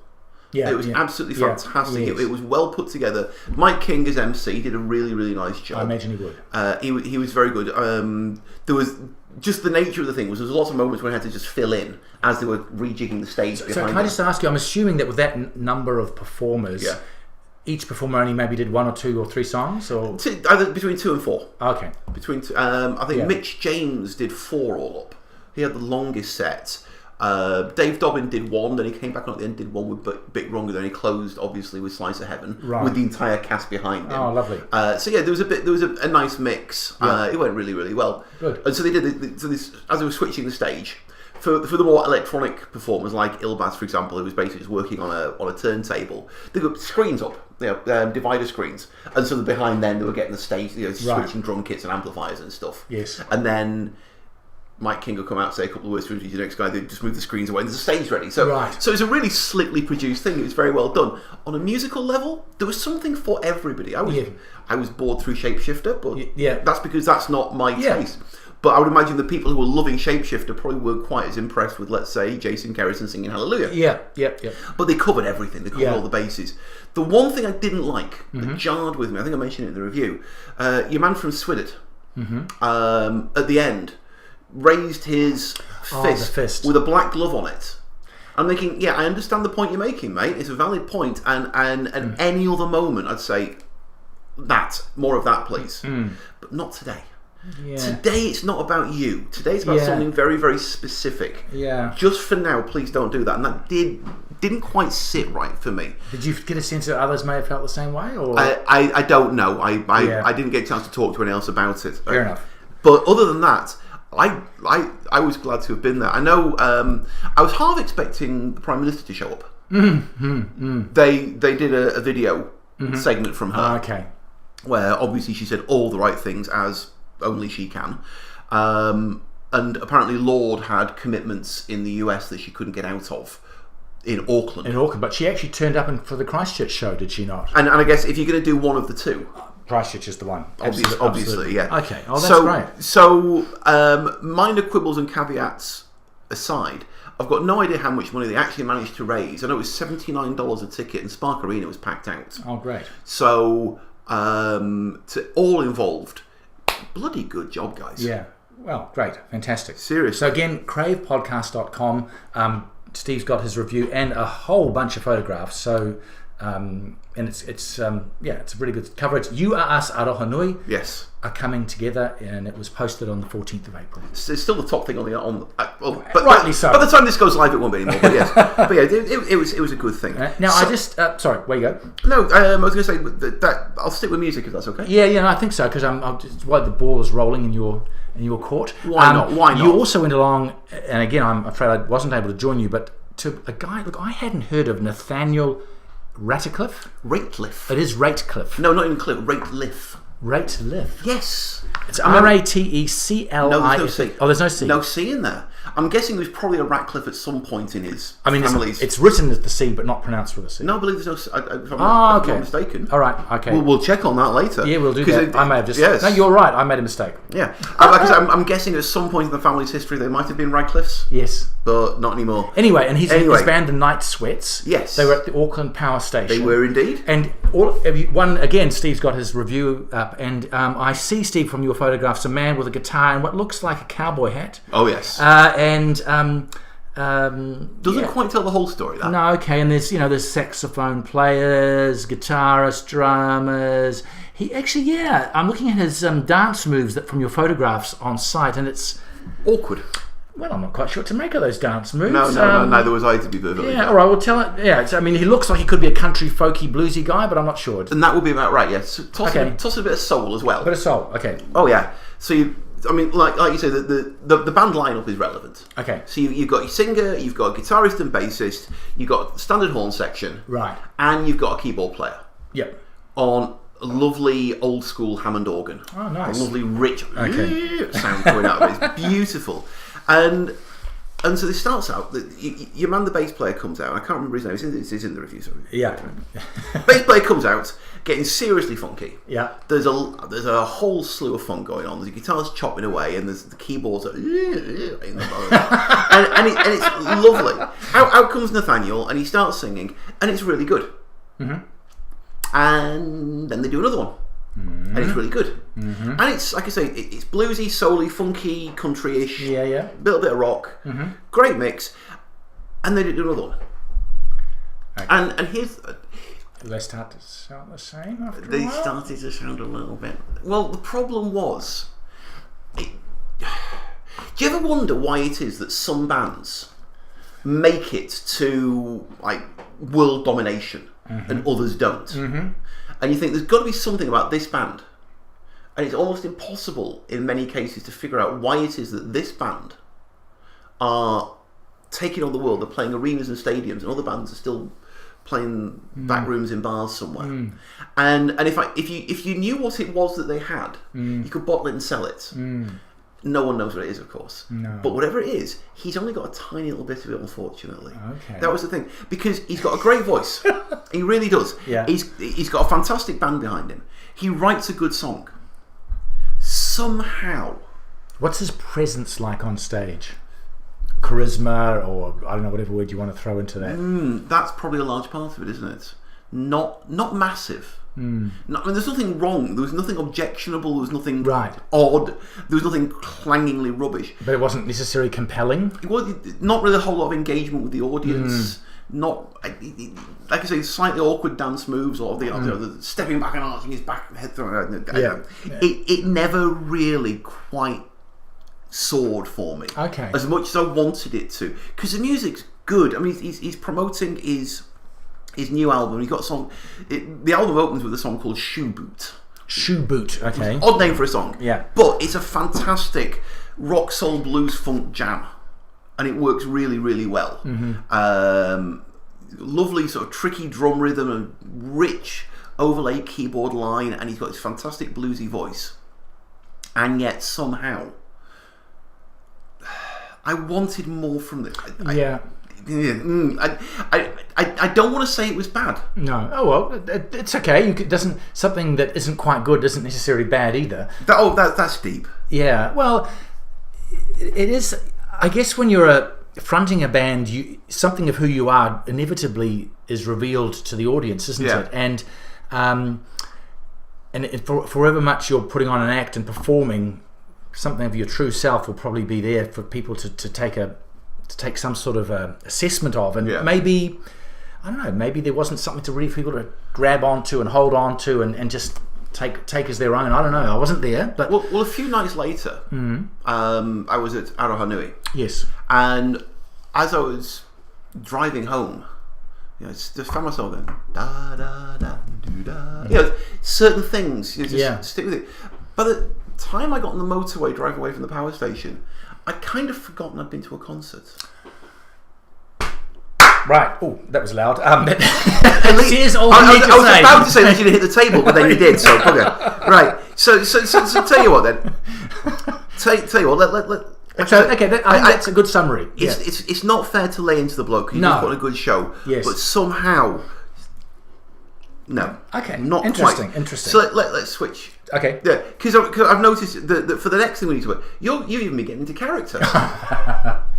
[SPEAKER 2] Yeah, it was absolutely fantastic. It was well put together. Mike King as MC did a really, really nice job.
[SPEAKER 1] I imagine he would.
[SPEAKER 2] He was very good. There was just the nature of the thing was there was lots of moments when I had to just fill in as they were rejigging the stage.
[SPEAKER 1] So can I just ask you? I'm assuming that with that number of performers. Yeah. Each performer only maybe did 1 or 2 or 3 songs, or
[SPEAKER 2] either between 2 and 4.
[SPEAKER 1] Okay.
[SPEAKER 2] Between 2, I think Mitch James did 4 all up. He had the longest set. Dave Dobbin did 1, then he came back on at the end, did 1 with a bit longer. Then he closed, obviously, with Slice of Heaven, with the entire cast behind him.
[SPEAKER 1] Oh, lovely.
[SPEAKER 2] There was a nice mix. It went really, really well.
[SPEAKER 1] Good.
[SPEAKER 2] And so they did this as they were switching the stage. For the more electronic performers, like Ilbaz, for example, who was basically just working on a turntable, they got screens up, divider screens, and so behind them they were getting the stage, switching drum kits and amplifiers and stuff.
[SPEAKER 1] Yes.
[SPEAKER 2] And then Mike King will come out and say a couple of words to the next guy. They just move the screens away and there's a stage ready. So it's a really slickly produced thing. It was very well done. On a musical level, there was something for everybody. I was bored through Shapeshifter, but that's because that's not my taste. But I would imagine the people who were loving Shapeshifter probably weren't quite as impressed with, let's say, Jason Kerrison singing Hallelujah.
[SPEAKER 1] Yeah.
[SPEAKER 2] But they covered everything. They covered all the bases. The one thing I didn't like, that jarred with me, I think I mentioned it in the review, your man from Swiddet, at the end, raised his fist with a black glove on it. I'm thinking, I understand the point you're making, mate. It's a valid point. And any other moment, I'd say, more of that, please. But not today.
[SPEAKER 1] Yeah.
[SPEAKER 2] Today it's not about you. Today it's about something very, very specific.
[SPEAKER 1] Yeah.
[SPEAKER 2] Just for now, please don't do that. And that didn't quite sit right for me.
[SPEAKER 1] Did you get a sense that others may have felt the same way? Or
[SPEAKER 2] I don't know. I didn't get a chance to talk to anyone else about it.
[SPEAKER 1] Fair enough.
[SPEAKER 2] But other than that, I was glad to have been there. I know I was half expecting the Prime Minister to show up. They did a video segment from her.
[SPEAKER 1] Okay.
[SPEAKER 2] Where obviously she said all the right things as only she can. And apparently Lord had commitments in the US that she couldn't get out of in Auckland.
[SPEAKER 1] But she actually turned up for the Christchurch show, did she not?
[SPEAKER 2] And I guess if you're going to do one of the two,
[SPEAKER 1] Christchurch is the one.
[SPEAKER 2] Obviously, yeah.
[SPEAKER 1] Okay, that's great.
[SPEAKER 2] So, minor quibbles and caveats aside, I've got no idea how much money they actually managed to raise. I know it was $79 a ticket, and Spark Arena was packed out.
[SPEAKER 1] Oh, great.
[SPEAKER 2] So, to all involved, bloody good job, guys.
[SPEAKER 1] Yeah. Well, great. Fantastic.
[SPEAKER 2] Seriously.
[SPEAKER 1] So again, cravepodcast.com. Steve's got his review and a whole bunch of photographs. So, and it's a really good coverage. You Are Us Aroha Nui are coming together, and it was posted on the 14th of April.
[SPEAKER 2] It's still the top thing on
[SPEAKER 1] rightly so.
[SPEAKER 2] By the time this goes live, it won't be anymore. But yes, it was a good thing.
[SPEAKER 1] Now I just sorry, where you go?
[SPEAKER 2] No, I was going to say that I'll stick with music if that's okay.
[SPEAKER 1] Yeah, no, I think so because while the ball is rolling in your court.
[SPEAKER 2] Why not?
[SPEAKER 1] You also went along, and again, I'm afraid I wasn't able to join you, but to a guy. Look, I hadn't heard of Nathaniel Rateliff.
[SPEAKER 2] Rateliff.
[SPEAKER 1] It is Rateliff.
[SPEAKER 2] No, not even Cliff. Rateliff.
[SPEAKER 1] Rateliff.
[SPEAKER 2] Yes.
[SPEAKER 1] It's Ratecli.
[SPEAKER 2] No, there's no C.
[SPEAKER 1] Oh, there's no C.
[SPEAKER 2] No C in there. I'm guessing there's probably a Ratcliffe at some point in his family's.
[SPEAKER 1] It's written as the C, but not pronounced with a C.
[SPEAKER 2] No, I believe there's no C. If I'm not mistaken.
[SPEAKER 1] All right, okay.
[SPEAKER 2] We'll check on that later.
[SPEAKER 1] Yeah, we'll do that. I may have just...
[SPEAKER 2] Yes.
[SPEAKER 1] No, you're right. I made a mistake.
[SPEAKER 2] Yeah. I'm guessing at some point in the family's history they might have been Radcliffes.
[SPEAKER 1] Yes.
[SPEAKER 2] But not anymore.
[SPEAKER 1] Anyway, and his band, the Night Sweats.
[SPEAKER 2] Yes.
[SPEAKER 1] They were at the Auckland Power Station.
[SPEAKER 2] They were indeed.
[SPEAKER 1] And again, Steve's got his review up, and I see, Steve, from your photographs, a man with a guitar and what looks like a cowboy hat.
[SPEAKER 2] Oh, yes.
[SPEAKER 1] Doesn't
[SPEAKER 2] quite tell the whole story, that.
[SPEAKER 1] No, okay, and there's saxophone players, guitarists, drummers. He actually, I'm looking at his dance moves from your photographs on site, and it's
[SPEAKER 2] awkward.
[SPEAKER 1] Well, I'm not quite sure what to make of those dance moves.
[SPEAKER 2] No, neither was I, to be perfectly fair.
[SPEAKER 1] All right, well, tell it. Yeah, he looks like he could be a country, folky, bluesy guy, but I'm not sure.
[SPEAKER 2] And that would be about right, yes. Toss a bit of soul as well.
[SPEAKER 1] A bit of soul, okay.
[SPEAKER 2] Oh, yeah. So, like you say, the band lineup is relevant.
[SPEAKER 1] Okay.
[SPEAKER 2] So you've got your singer, you've got a guitarist and bassist, you've got standard horn section.
[SPEAKER 1] Right.
[SPEAKER 2] And you've got a keyboard player.
[SPEAKER 1] Yep.
[SPEAKER 2] On a lovely old school Hammond organ.
[SPEAKER 1] Oh, nice.
[SPEAKER 2] A lovely rich sound coming out of it. It's beautiful. And so this starts out, your man, the bass player, comes out. I can't remember his name. It's in the review. Sorry.
[SPEAKER 1] Yeah.
[SPEAKER 2] Bass player comes out, getting seriously funky.
[SPEAKER 1] Yeah.
[SPEAKER 2] There's a whole slew of fun going on. There's the guitars chopping away, and there's the keyboards and it's lovely. Out comes Nathaniel, and he starts singing, and it's really good. Mm-hmm. And then they do another one. Mm-hmm. And it's really good. Mm-hmm. And it's, like I say, it's bluesy, soul-y, funky, country-ish.
[SPEAKER 1] Yeah.
[SPEAKER 2] A little bit of rock. Mm-hmm. Great mix. And they do another one. Okay. And here's...
[SPEAKER 1] They start to sound the same after a while?
[SPEAKER 2] They started to sound a little bit... Well, the problem was... do you ever wonder why it is that some bands make it to, world domination and others don't? Mm-hmm. And you think there's got to be something about this band, and it's almost impossible in many cases to figure out why it is that this band are taking on the world. They're playing arenas and stadiums, and other bands are still playing back rooms in bars somewhere. And if you knew what it was that they had, you could bottle it and sell it. No one knows what it is, of course.
[SPEAKER 1] No.
[SPEAKER 2] But whatever it is, he's only got a tiny little bit of it, unfortunately.
[SPEAKER 1] Okay.
[SPEAKER 2] That was the thing. Because he's got a great voice. He really does.
[SPEAKER 1] Yeah.
[SPEAKER 2] He's got a fantastic band behind him. He writes a good song. Somehow.
[SPEAKER 1] What's his presence like on stage? Charisma, or I don't know, whatever word you want to throw into that.
[SPEAKER 2] That's probably a large part of it, isn't it? Not massive. There's nothing wrong. There was nothing objectionable. There was nothing odd. There was nothing clangingly rubbish.
[SPEAKER 1] But it wasn't necessarily compelling.
[SPEAKER 2] It was not really a whole lot of engagement with the audience. not like I say, slightly awkward dance moves, or the stepping back and arching his back head. It never really quite soared for me.
[SPEAKER 1] Okay.
[SPEAKER 2] As much as I wanted it to, because the music's good. I mean, he's promoting his new album. He got a song. The album opens with a song called Shoe Boot.
[SPEAKER 1] Shoe Boot. Okay.
[SPEAKER 2] Odd name for a song.
[SPEAKER 1] Yeah.
[SPEAKER 2] But it's a fantastic rock, soul, blues, funk jam, and it works really, really well. Lovely sort of tricky drum rhythm and rich overlay keyboard line, and he's got this fantastic bluesy voice. And yet somehow, I wanted more from this. I don't want to say it was bad.
[SPEAKER 1] No. Oh well, it's okay. Something that isn't quite good isn't necessarily bad either.
[SPEAKER 2] That's deep.
[SPEAKER 1] Yeah. Well, it is. I guess when you're fronting a band, something of who you are inevitably is revealed to the audience, isn't it? And for however much you're putting on an act and performing, something of your true self will probably be there for people to take some sort of assessment of, and maybe, I don't know, maybe there wasn't something to really people to grab onto and hold on to and just take as their own. I don't know. I wasn't there, but
[SPEAKER 2] well, a few nights later, I was at Aroha.
[SPEAKER 1] Yes,
[SPEAKER 2] and as I was driving home, just found myself going da da da do da. Certain things, just stick with it. By the time I got on the motorway, drive away from the power station, I'd kind of forgotten I'd been to a concert.
[SPEAKER 1] Right. Oh, that was loud.
[SPEAKER 2] Here's all I was about to say that you didn't hit the table, but then you did. So okay. Right. So tell you what then. Tell you what.
[SPEAKER 1] That's a good summary.
[SPEAKER 2] It's not fair to lay into the bloke. He's put on a good show.
[SPEAKER 1] Yes.
[SPEAKER 2] But somehow, no.
[SPEAKER 1] Okay.
[SPEAKER 2] Not
[SPEAKER 1] interesting.
[SPEAKER 2] quite.
[SPEAKER 1] Interesting.
[SPEAKER 2] So let's switch.
[SPEAKER 1] Okay.
[SPEAKER 2] Yeah, because I've noticed that for the next thing we need to work, you even be getting into character.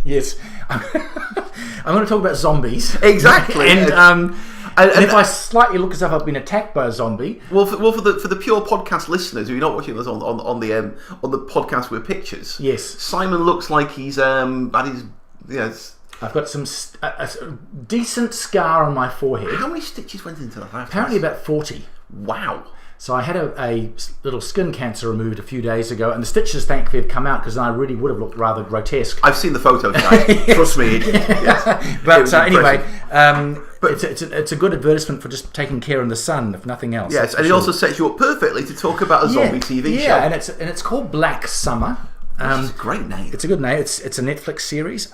[SPEAKER 1] Yes. I'm going to talk about zombies.
[SPEAKER 2] Exactly.
[SPEAKER 1] And if I slightly look as if I've been attacked by a zombie.
[SPEAKER 2] Well, for the pure podcast listeners who are not watching us on the podcast with pictures.
[SPEAKER 1] Yes.
[SPEAKER 2] Simon looks like he's had his
[SPEAKER 1] I've got a decent scar on my forehead.
[SPEAKER 2] How many stitches went into that?
[SPEAKER 1] Apparently about 40.
[SPEAKER 2] Wow.
[SPEAKER 1] So I had a little skin cancer removed a few days ago, and the stitches thankfully have come out because I really would have looked rather grotesque.
[SPEAKER 2] I've seen the photos, guys. Trust me. Yes.
[SPEAKER 1] But anyway, it's a good advertisement for just taking care in the sun, if nothing else.
[SPEAKER 2] Yes, and it also sets you up perfectly to talk about a zombie TV show.
[SPEAKER 1] Yeah, and it's called Black Summer.
[SPEAKER 2] It's a great name.
[SPEAKER 1] It's a good name. It's a Netflix series.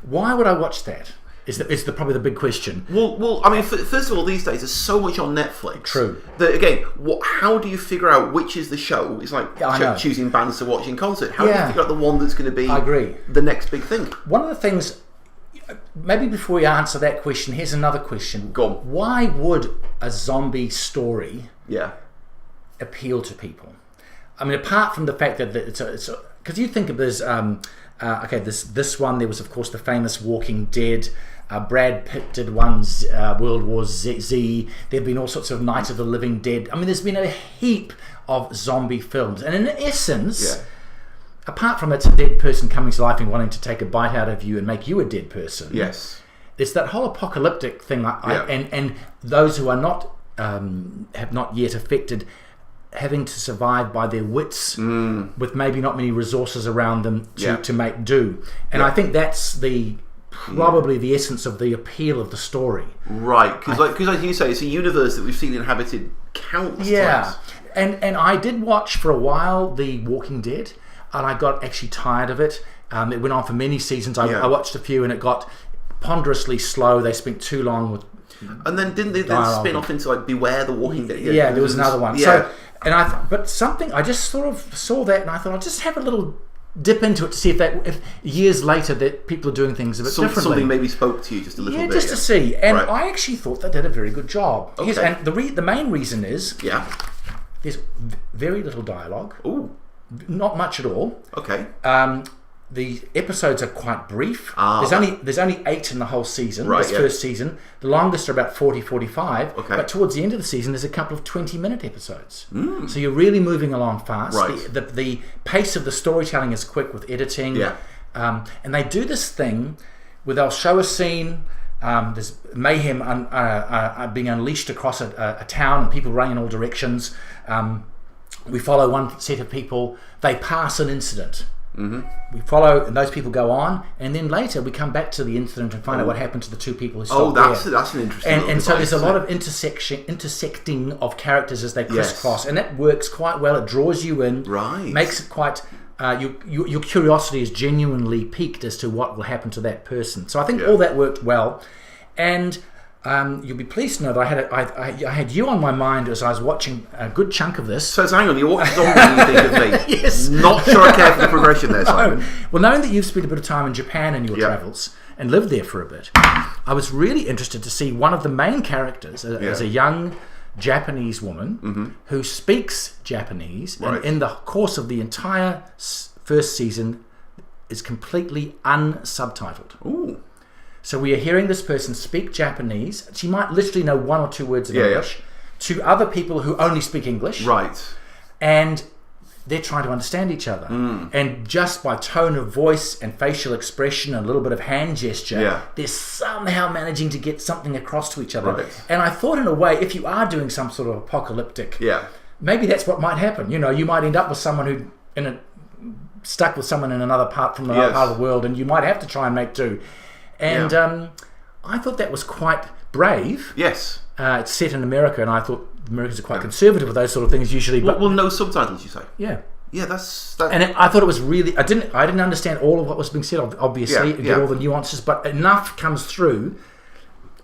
[SPEAKER 1] Why would I watch that? Is probably the big question.
[SPEAKER 2] Well, I mean, first of all, these days there's so much on Netflix.
[SPEAKER 1] True.
[SPEAKER 2] That again, how do you figure out which is the show? It's like choosing bands to watch in concert. How do you figure out the one that's going to be?
[SPEAKER 1] I agree.
[SPEAKER 2] The next big thing.
[SPEAKER 1] One of the things, maybe before we answer that question, here's another question.
[SPEAKER 2] Go on.
[SPEAKER 1] Why would a zombie story appeal to people? I mean, apart from the fact that it's because you think of this. This one, there was of course the famous Walking Dead. Brad Pitt did one, World War Z. There have been all sorts of Night of the Living Dead. I mean, there's been a heap of zombie films, and in essence, apart from it's a dead person coming to life and wanting to take a bite out of you and make you a dead person.
[SPEAKER 2] Yes,
[SPEAKER 1] there's that whole apocalyptic thing, and those who are not have not yet affected, having to survive by their wits with maybe not many resources around them to make do. And I think that's probably the essence of the appeal of the story. Right,
[SPEAKER 2] because as you say, it's a universe that we've seen inhabited countless times.
[SPEAKER 1] And I did watch for a while The Walking Dead, and I got actually tired of it. It went on for many seasons. I watched a few, and it got ponderously slow. They spent too long with.
[SPEAKER 2] And then didn't they spin off into like Beware the Walking Dead?
[SPEAKER 1] Yeah, there was another one. Yeah. So, I just sort of saw that, and I thought I'll just have a little dip into it to see if years later that people are doing things a bit differently.
[SPEAKER 2] Something maybe spoke to you just a little bit.
[SPEAKER 1] Just to see. And I actually thought they did a very good job. Okay. Yes, and the main reason is there's very little dialogue.
[SPEAKER 2] Ooh.
[SPEAKER 1] Not much at all.
[SPEAKER 2] Okay.
[SPEAKER 1] The episodes are quite brief. There's only 8 in the whole season.
[SPEAKER 2] Right,
[SPEAKER 1] first season. The longest are about 40, 45.
[SPEAKER 2] Okay.
[SPEAKER 1] But towards the end of the season, there's a couple of 20-minute episodes. So you're really moving along fast.
[SPEAKER 2] Right.
[SPEAKER 1] The pace of the storytelling is quick with editing.
[SPEAKER 2] Yeah.
[SPEAKER 1] And they do this thing where they'll show a scene, There's mayhem being unleashed across a town, and people running in all directions. We follow one set of people. They pass an incident. We follow, and those people go on, and then later we come back to the incident and find out what happened to the two people who stopped
[SPEAKER 2] that's an interesting.
[SPEAKER 1] And so there's a lot of intersecting of characters as they crisscross, and that works quite well. It draws you in, makes it quite. Your curiosity is genuinely piqued as to what will happen to that person. So I think all that worked well, and you'll be pleased to know that I had you on my mind as I was watching a good chunk of this.
[SPEAKER 2] So hang on, you're watching zombies and you think of me.
[SPEAKER 1] Yes.
[SPEAKER 2] Not sure I care for the progression there, Simon.
[SPEAKER 1] Well, knowing that you've spent a bit of time in Japan in your travels and lived there for a bit, I was really interested to see one of the main characters as a young Japanese woman who speaks Japanese, and in the course of the entire first season is completely unsubtitled.
[SPEAKER 2] Ooh.
[SPEAKER 1] So we are hearing this person speak Japanese. She might literally know one or two words of English to other people who only speak English.
[SPEAKER 2] Right.
[SPEAKER 1] And they're trying to understand each other. And just by tone of voice and facial expression and a little bit of hand gesture, they're somehow managing to get something across to each other.
[SPEAKER 2] Right.
[SPEAKER 1] And I thought, in a way, if you are doing some sort of apocalyptic, maybe that's what might happen. You know, you might end up with someone who stuck with someone in another part from another part of the world, and you might have to try and make do. And I thought that was quite brave.
[SPEAKER 2] Yes.
[SPEAKER 1] It's set in America, and I thought Americans are quite conservative with those sort of things usually. But
[SPEAKER 2] well, no subtitles, you say?
[SPEAKER 1] Yeah.
[SPEAKER 2] Yeah, that's...
[SPEAKER 1] And I thought it was really... I didn't understand all of what was being said, obviously, and get all the nuances, but enough comes through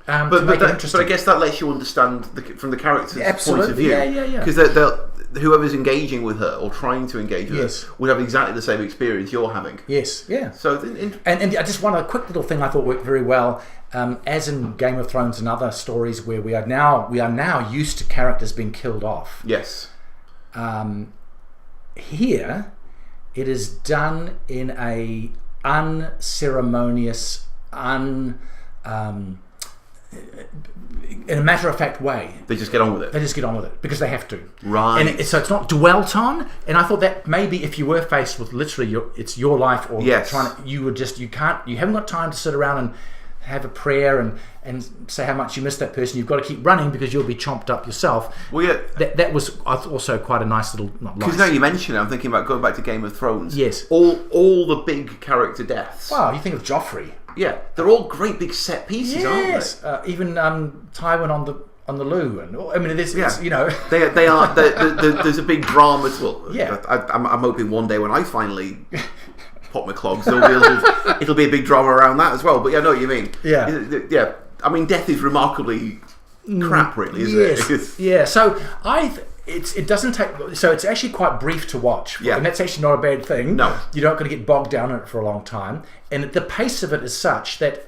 [SPEAKER 1] to make it interesting.
[SPEAKER 2] But I guess that lets you understand from the character's point of view.
[SPEAKER 1] Yeah.
[SPEAKER 2] Because whoever's engaging with her or trying to engage with her would have exactly the same experience you're having.
[SPEAKER 1] Yes, yeah.
[SPEAKER 2] So
[SPEAKER 1] and I just want a quick little thing I thought worked very well, as in Game of Thrones and other stories where we are now used to characters being killed off.
[SPEAKER 2] Yes.
[SPEAKER 1] Here, it is done in a unceremonious, in a matter-of-fact way.
[SPEAKER 2] They just get on with it.
[SPEAKER 1] They just get on with it because they have to.
[SPEAKER 2] Right.
[SPEAKER 1] And so it's not dwelt on. And I thought that maybe if you were faced with literally it's your life, or you haven't got time to sit around and have a prayer and say how much you miss that person. You've got to keep running because you'll be chomped up yourself.
[SPEAKER 2] Well, yeah.
[SPEAKER 1] That was also quite a nice little...
[SPEAKER 2] Because now you mention it, I'm thinking about going back to Game of Thrones.
[SPEAKER 1] Yes.
[SPEAKER 2] All the big character deaths.
[SPEAKER 1] Wow, you think of Joffrey.
[SPEAKER 2] Yeah, they're all great big set pieces, aren't they? Even
[SPEAKER 1] Tywin on the loo, and I mean, there's you know,
[SPEAKER 2] they are. There's a big drama. Well,
[SPEAKER 1] yeah.
[SPEAKER 2] I'm hoping one day when I finally pop my clogs, it'll be a big drama around that as well. But yeah, I know what you mean. Yeah. I mean, death is remarkably crap, really, isn't it?
[SPEAKER 1] Yeah. So it doesn't take. So it's actually quite brief to watch.
[SPEAKER 2] Yeah.
[SPEAKER 1] And that's actually not a bad thing.
[SPEAKER 2] No.
[SPEAKER 1] You're not going to get bogged down in it for a long time. And the pace of it is such that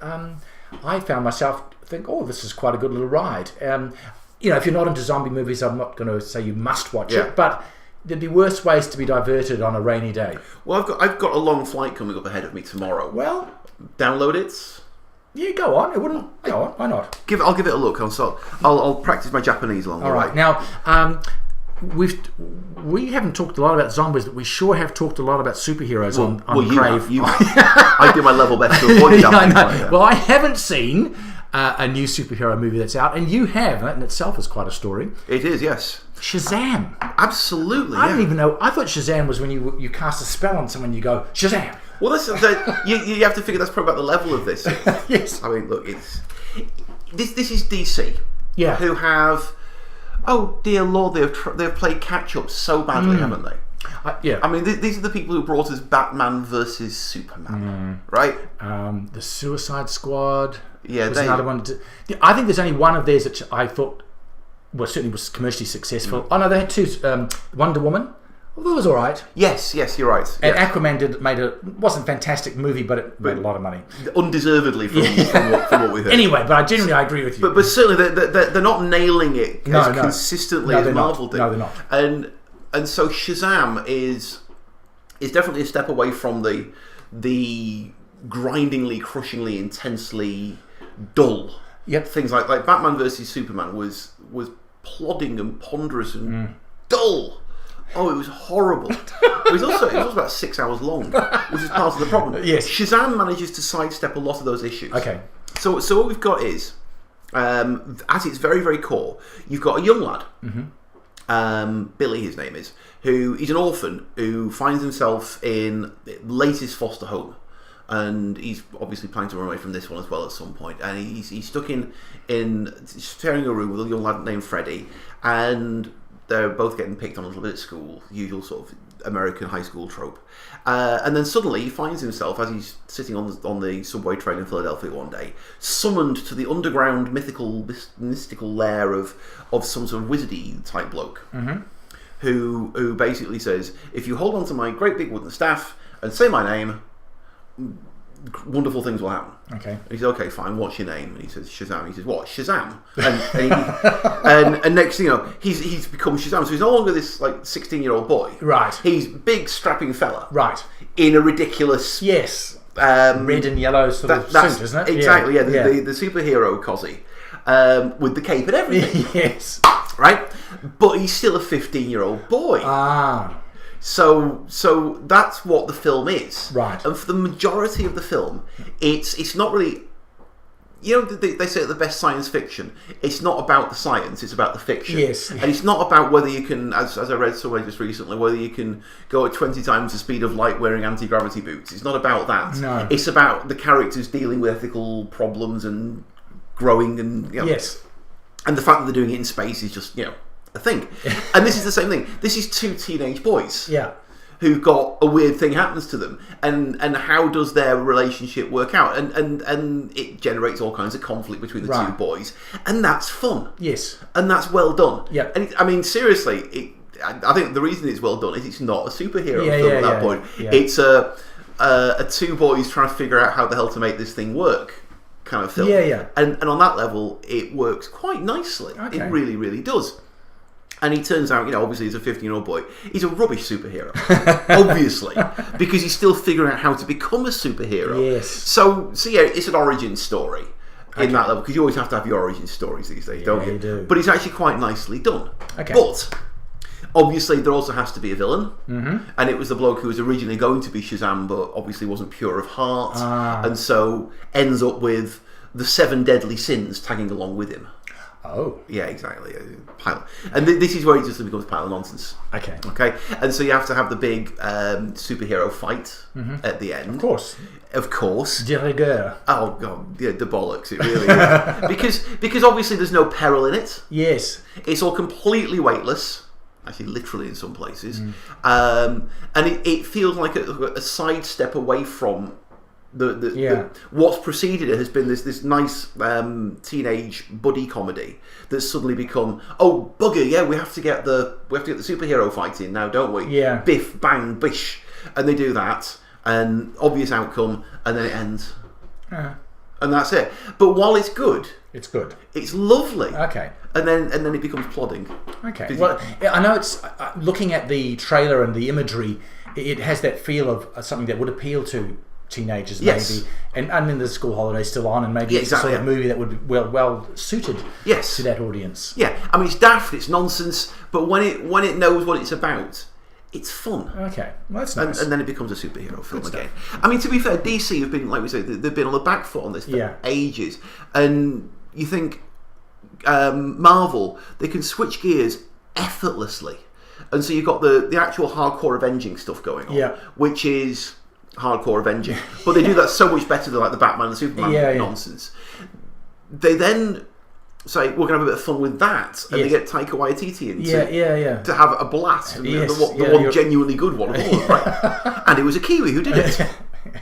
[SPEAKER 1] I found myself think, oh, this is quite a good little ride. You know, if you're not into zombie movies, I'm not going to say you must watch it, but there'd be worse ways to be diverted on a rainy day.
[SPEAKER 2] Well, I've got a long flight coming up ahead of me tomorrow.
[SPEAKER 1] Well,
[SPEAKER 2] download it.
[SPEAKER 1] Yeah, go on. It wouldn't. Go on. Why not?
[SPEAKER 2] I'll give it a look. I'll practice my Japanese along the way.
[SPEAKER 1] All right. Now, we haven't talked a lot about zombies, but we sure have talked a lot about superheroes on Crave.
[SPEAKER 2] I do my level best to avoid that.
[SPEAKER 1] I know. Well, I haven't seen a new superhero movie that's out, and you have. That in itself is quite a story.
[SPEAKER 2] It is, yes.
[SPEAKER 1] Shazam.
[SPEAKER 2] Absolutely.
[SPEAKER 1] I didn't even know. I thought Shazam was when you cast a spell on someone, you go Shazam.
[SPEAKER 2] Well, you have to figure that's probably about the level of this.
[SPEAKER 1] Yes.
[SPEAKER 2] I mean, look, this is DC.
[SPEAKER 1] Yeah.
[SPEAKER 2] Who have, oh dear Lord, they've played catch up so badly, haven't they?
[SPEAKER 1] Yeah.
[SPEAKER 2] I mean, these are the people who brought us Batman versus Superman, right?
[SPEAKER 1] The Suicide Squad.
[SPEAKER 2] Yeah,
[SPEAKER 1] was another one. I think there's only one of theirs that I thought, well, certainly was commercially successful. Oh no, they had two. Wonder Woman. Well, that was all right.
[SPEAKER 2] Yes, you're right.
[SPEAKER 1] And Aquaman wasn't a fantastic movie, but it made a lot of money.
[SPEAKER 2] Undeservedly from what we heard.
[SPEAKER 1] Anyway, but I agree with you.
[SPEAKER 2] But certainly they're not nailing it consistently as Marvel did.
[SPEAKER 1] No, they're not.
[SPEAKER 2] And so Shazam is definitely a step away from the grindingly, crushingly, intensely dull.
[SPEAKER 1] Yep.
[SPEAKER 2] Things like Batman versus Superman was plodding and ponderous and dull. Oh, it was horrible. It was also about 6 hours long, which is part of the problem.
[SPEAKER 1] Yes.
[SPEAKER 2] Shazam manages to sidestep a lot of those issues.
[SPEAKER 1] Okay.
[SPEAKER 2] So what we've got is, at its very, very core, you've got a young lad, Billy his name is, who is an orphan who finds himself in the latest foster home. And he's obviously planning to run away from this one as well at some point. And he's stuck in sharing a room with a young lad named Freddie, and they're both getting picked on a little bit at school, usual sort of American high school trope. And then suddenly he finds himself, as he's sitting on the subway train in Philadelphia one day, summoned to the underground mystical lair of some sort of wizardy type bloke, who basically says, if you hold on to my great big wooden staff and say my name, wonderful things will happen.
[SPEAKER 1] Okay.
[SPEAKER 2] He says, okay, fine, what's your name? And he says, Shazam. He says, what? Shazam. And next thing you know, he's become Shazam. So he's no longer this like 16-year-old boy.
[SPEAKER 1] Right.
[SPEAKER 2] He's big, strapping fella.
[SPEAKER 1] Right.
[SPEAKER 2] In a ridiculous...
[SPEAKER 1] Yes. Red and yellow sort of suit, isn't it?
[SPEAKER 2] Exactly, yeah. The superhero cosy. With the cape and everything.
[SPEAKER 1] Yes.
[SPEAKER 2] Right? But he's still a 15-year-old boy.
[SPEAKER 1] Ah.
[SPEAKER 2] So that's what the film is,
[SPEAKER 1] right?
[SPEAKER 2] And for the majority of the film, it's not really, you know, they say the best science fiction. It's not about the science; it's about the fiction.
[SPEAKER 1] Yes,
[SPEAKER 2] and it's not about whether you can, as I read somewhere just recently, whether you can go at 20 times the speed of light wearing anti-gravity boots. It's not about that.
[SPEAKER 1] No,
[SPEAKER 2] it's about the characters dealing with ethical problems and growing, and
[SPEAKER 1] yes,
[SPEAKER 2] and the fact that they're doing it in space is just a thing. And this is the same thing. This is two teenage boys.
[SPEAKER 1] Yeah.
[SPEAKER 2] Who've got a weird thing happens to them, and how does their relationship work out? And it generates all kinds of conflict between the two boys, and that's fun.
[SPEAKER 1] Yes.
[SPEAKER 2] And that's well done.
[SPEAKER 1] Yeah.
[SPEAKER 2] And I mean, seriously, I think the reason it's well done is it's not a superhero film at that point.
[SPEAKER 1] Yeah.
[SPEAKER 2] It's a two boys trying to figure out how the hell to make this thing work kind of film.
[SPEAKER 1] Yeah.
[SPEAKER 2] And on that level, it works quite nicely.
[SPEAKER 1] Okay.
[SPEAKER 2] It really, really does. And he turns out, obviously he's a 15-year-old boy. He's a rubbish superhero, obviously, because he's still figuring out how to become a superhero.
[SPEAKER 1] Yes.
[SPEAKER 2] So yeah, it's an origin story in that level, because you always have to have your origin stories these days, don't you?
[SPEAKER 1] You do.
[SPEAKER 2] But it's actually quite nicely done.
[SPEAKER 1] Okay.
[SPEAKER 2] But obviously there also has to be a villain, and it was the bloke who was originally going to be Shazam, but obviously wasn't pure of heart, and so ends up with the 7 deadly sins tagging along with him.
[SPEAKER 1] Oh.
[SPEAKER 2] Yeah, exactly. And this is where it just becomes a pile of nonsense.
[SPEAKER 1] Okay.
[SPEAKER 2] And so you have to have the big superhero fight at the end. Of course.
[SPEAKER 1] De rigueur.
[SPEAKER 2] Oh, God. Yeah, the bollocks. It really is. Because obviously there's no peril in it.
[SPEAKER 1] Yes.
[SPEAKER 2] It's all completely weightless. Actually, literally in some places. And it feels like a sidestep away from what's preceded it has been this nice teenage buddy comedy that's suddenly become, oh bugger, we have to get the superhero fight in now, don't we?
[SPEAKER 1] Yeah.
[SPEAKER 2] Biff bang bish, and they do that, and obvious outcome, and then it ends, and that's it. But while it's good, it's lovely.
[SPEAKER 1] Okay.
[SPEAKER 2] And then it becomes plodding.
[SPEAKER 1] Okay. Well, I know it's looking at the trailer and the imagery, it has that feel of something that would appeal to teenagers, maybe, and I mean the school holiday's still on, and maybe it's a sort of movie that would be well suited to that audience.
[SPEAKER 2] Yeah, I mean it's daft, it's nonsense, but when it knows what it's about, it's fun.
[SPEAKER 1] Okay, well, that's nice.
[SPEAKER 2] And then it becomes a superhero film again. I mean, to be fair, DC have been, like we say, they've been on the back foot on this for ages, and you think Marvel, they can switch gears effortlessly, and so you've got the actual hardcore avenging stuff going on, which is hardcore avenging, but they do that so much better than like the Batman and Superman nonsense. They then say we're going to have a bit of fun with that, and they get Taika Waititi in to have a blast, and the one genuinely good one of all, right? And it was a Kiwi who did it.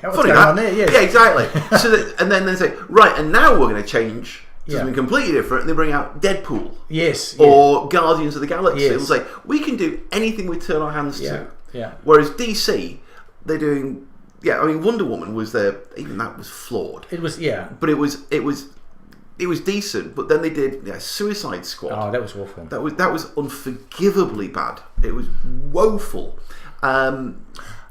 [SPEAKER 2] Funny that, yeah, exactly. So and then they say, right, and now we're going to change to something completely different, and they bring out Deadpool, or Guardians of the Galaxy. They'll say we can do anything we turn our hands to. Whereas DC, they're doing. Yeah, I mean Wonder Woman was there. Even that was flawed.
[SPEAKER 1] It was,
[SPEAKER 2] but it was decent. But then they did Suicide Squad.
[SPEAKER 1] Oh, that was awful.
[SPEAKER 2] That was unforgivably bad. It was woeful.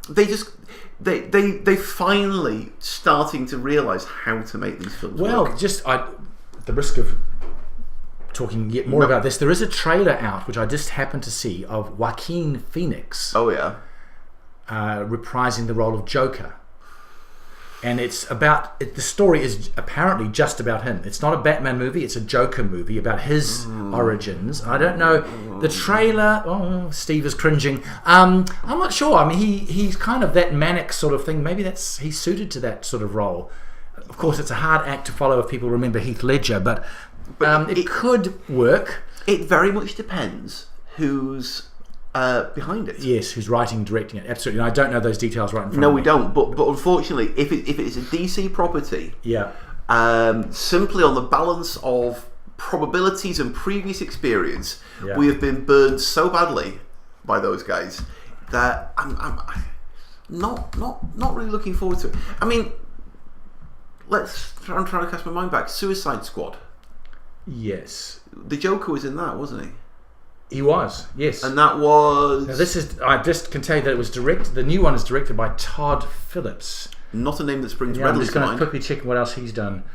[SPEAKER 2] They finally starting to realise how to make these films work.
[SPEAKER 1] Just at the risk of talking yet more about this, there is a trailer out which I just happened to see of Joaquin Phoenix.
[SPEAKER 2] Oh yeah.
[SPEAKER 1] Reprising the role of Joker. And it's about the story is apparently just about him. It's not a Batman movie; it's a Joker movie about his origins. I don't know the trailer. Oh, Steve is cringing. I'm not sure. I mean, he's kind of that manic sort of thing. Maybe he's suited to that sort of role. Of course, it's a hard act to follow if people remember Heath Ledger, but it could work.
[SPEAKER 2] It very much depends who's behind it.
[SPEAKER 1] Yes, who's writing and directing it. Absolutely. And I don't know those details right in front of me.
[SPEAKER 2] No, we don't. But unfortunately, if it is a DC property, simply on the balance of probabilities and previous experience, we have been burned so badly by those guys that I'm not really looking forward to it. I mean, I'm trying to cast my mind back. Suicide Squad.
[SPEAKER 1] Yes.
[SPEAKER 2] The Joker was in that, wasn't he?
[SPEAKER 1] He was, yes.
[SPEAKER 2] And that was...
[SPEAKER 1] Now I just can tell you that it was directed... The new one is directed by Todd Phillips.
[SPEAKER 2] Not a name that springs
[SPEAKER 1] I'm
[SPEAKER 2] readily
[SPEAKER 1] just
[SPEAKER 2] to
[SPEAKER 1] going to
[SPEAKER 2] mind.
[SPEAKER 1] quickly check what else he's done.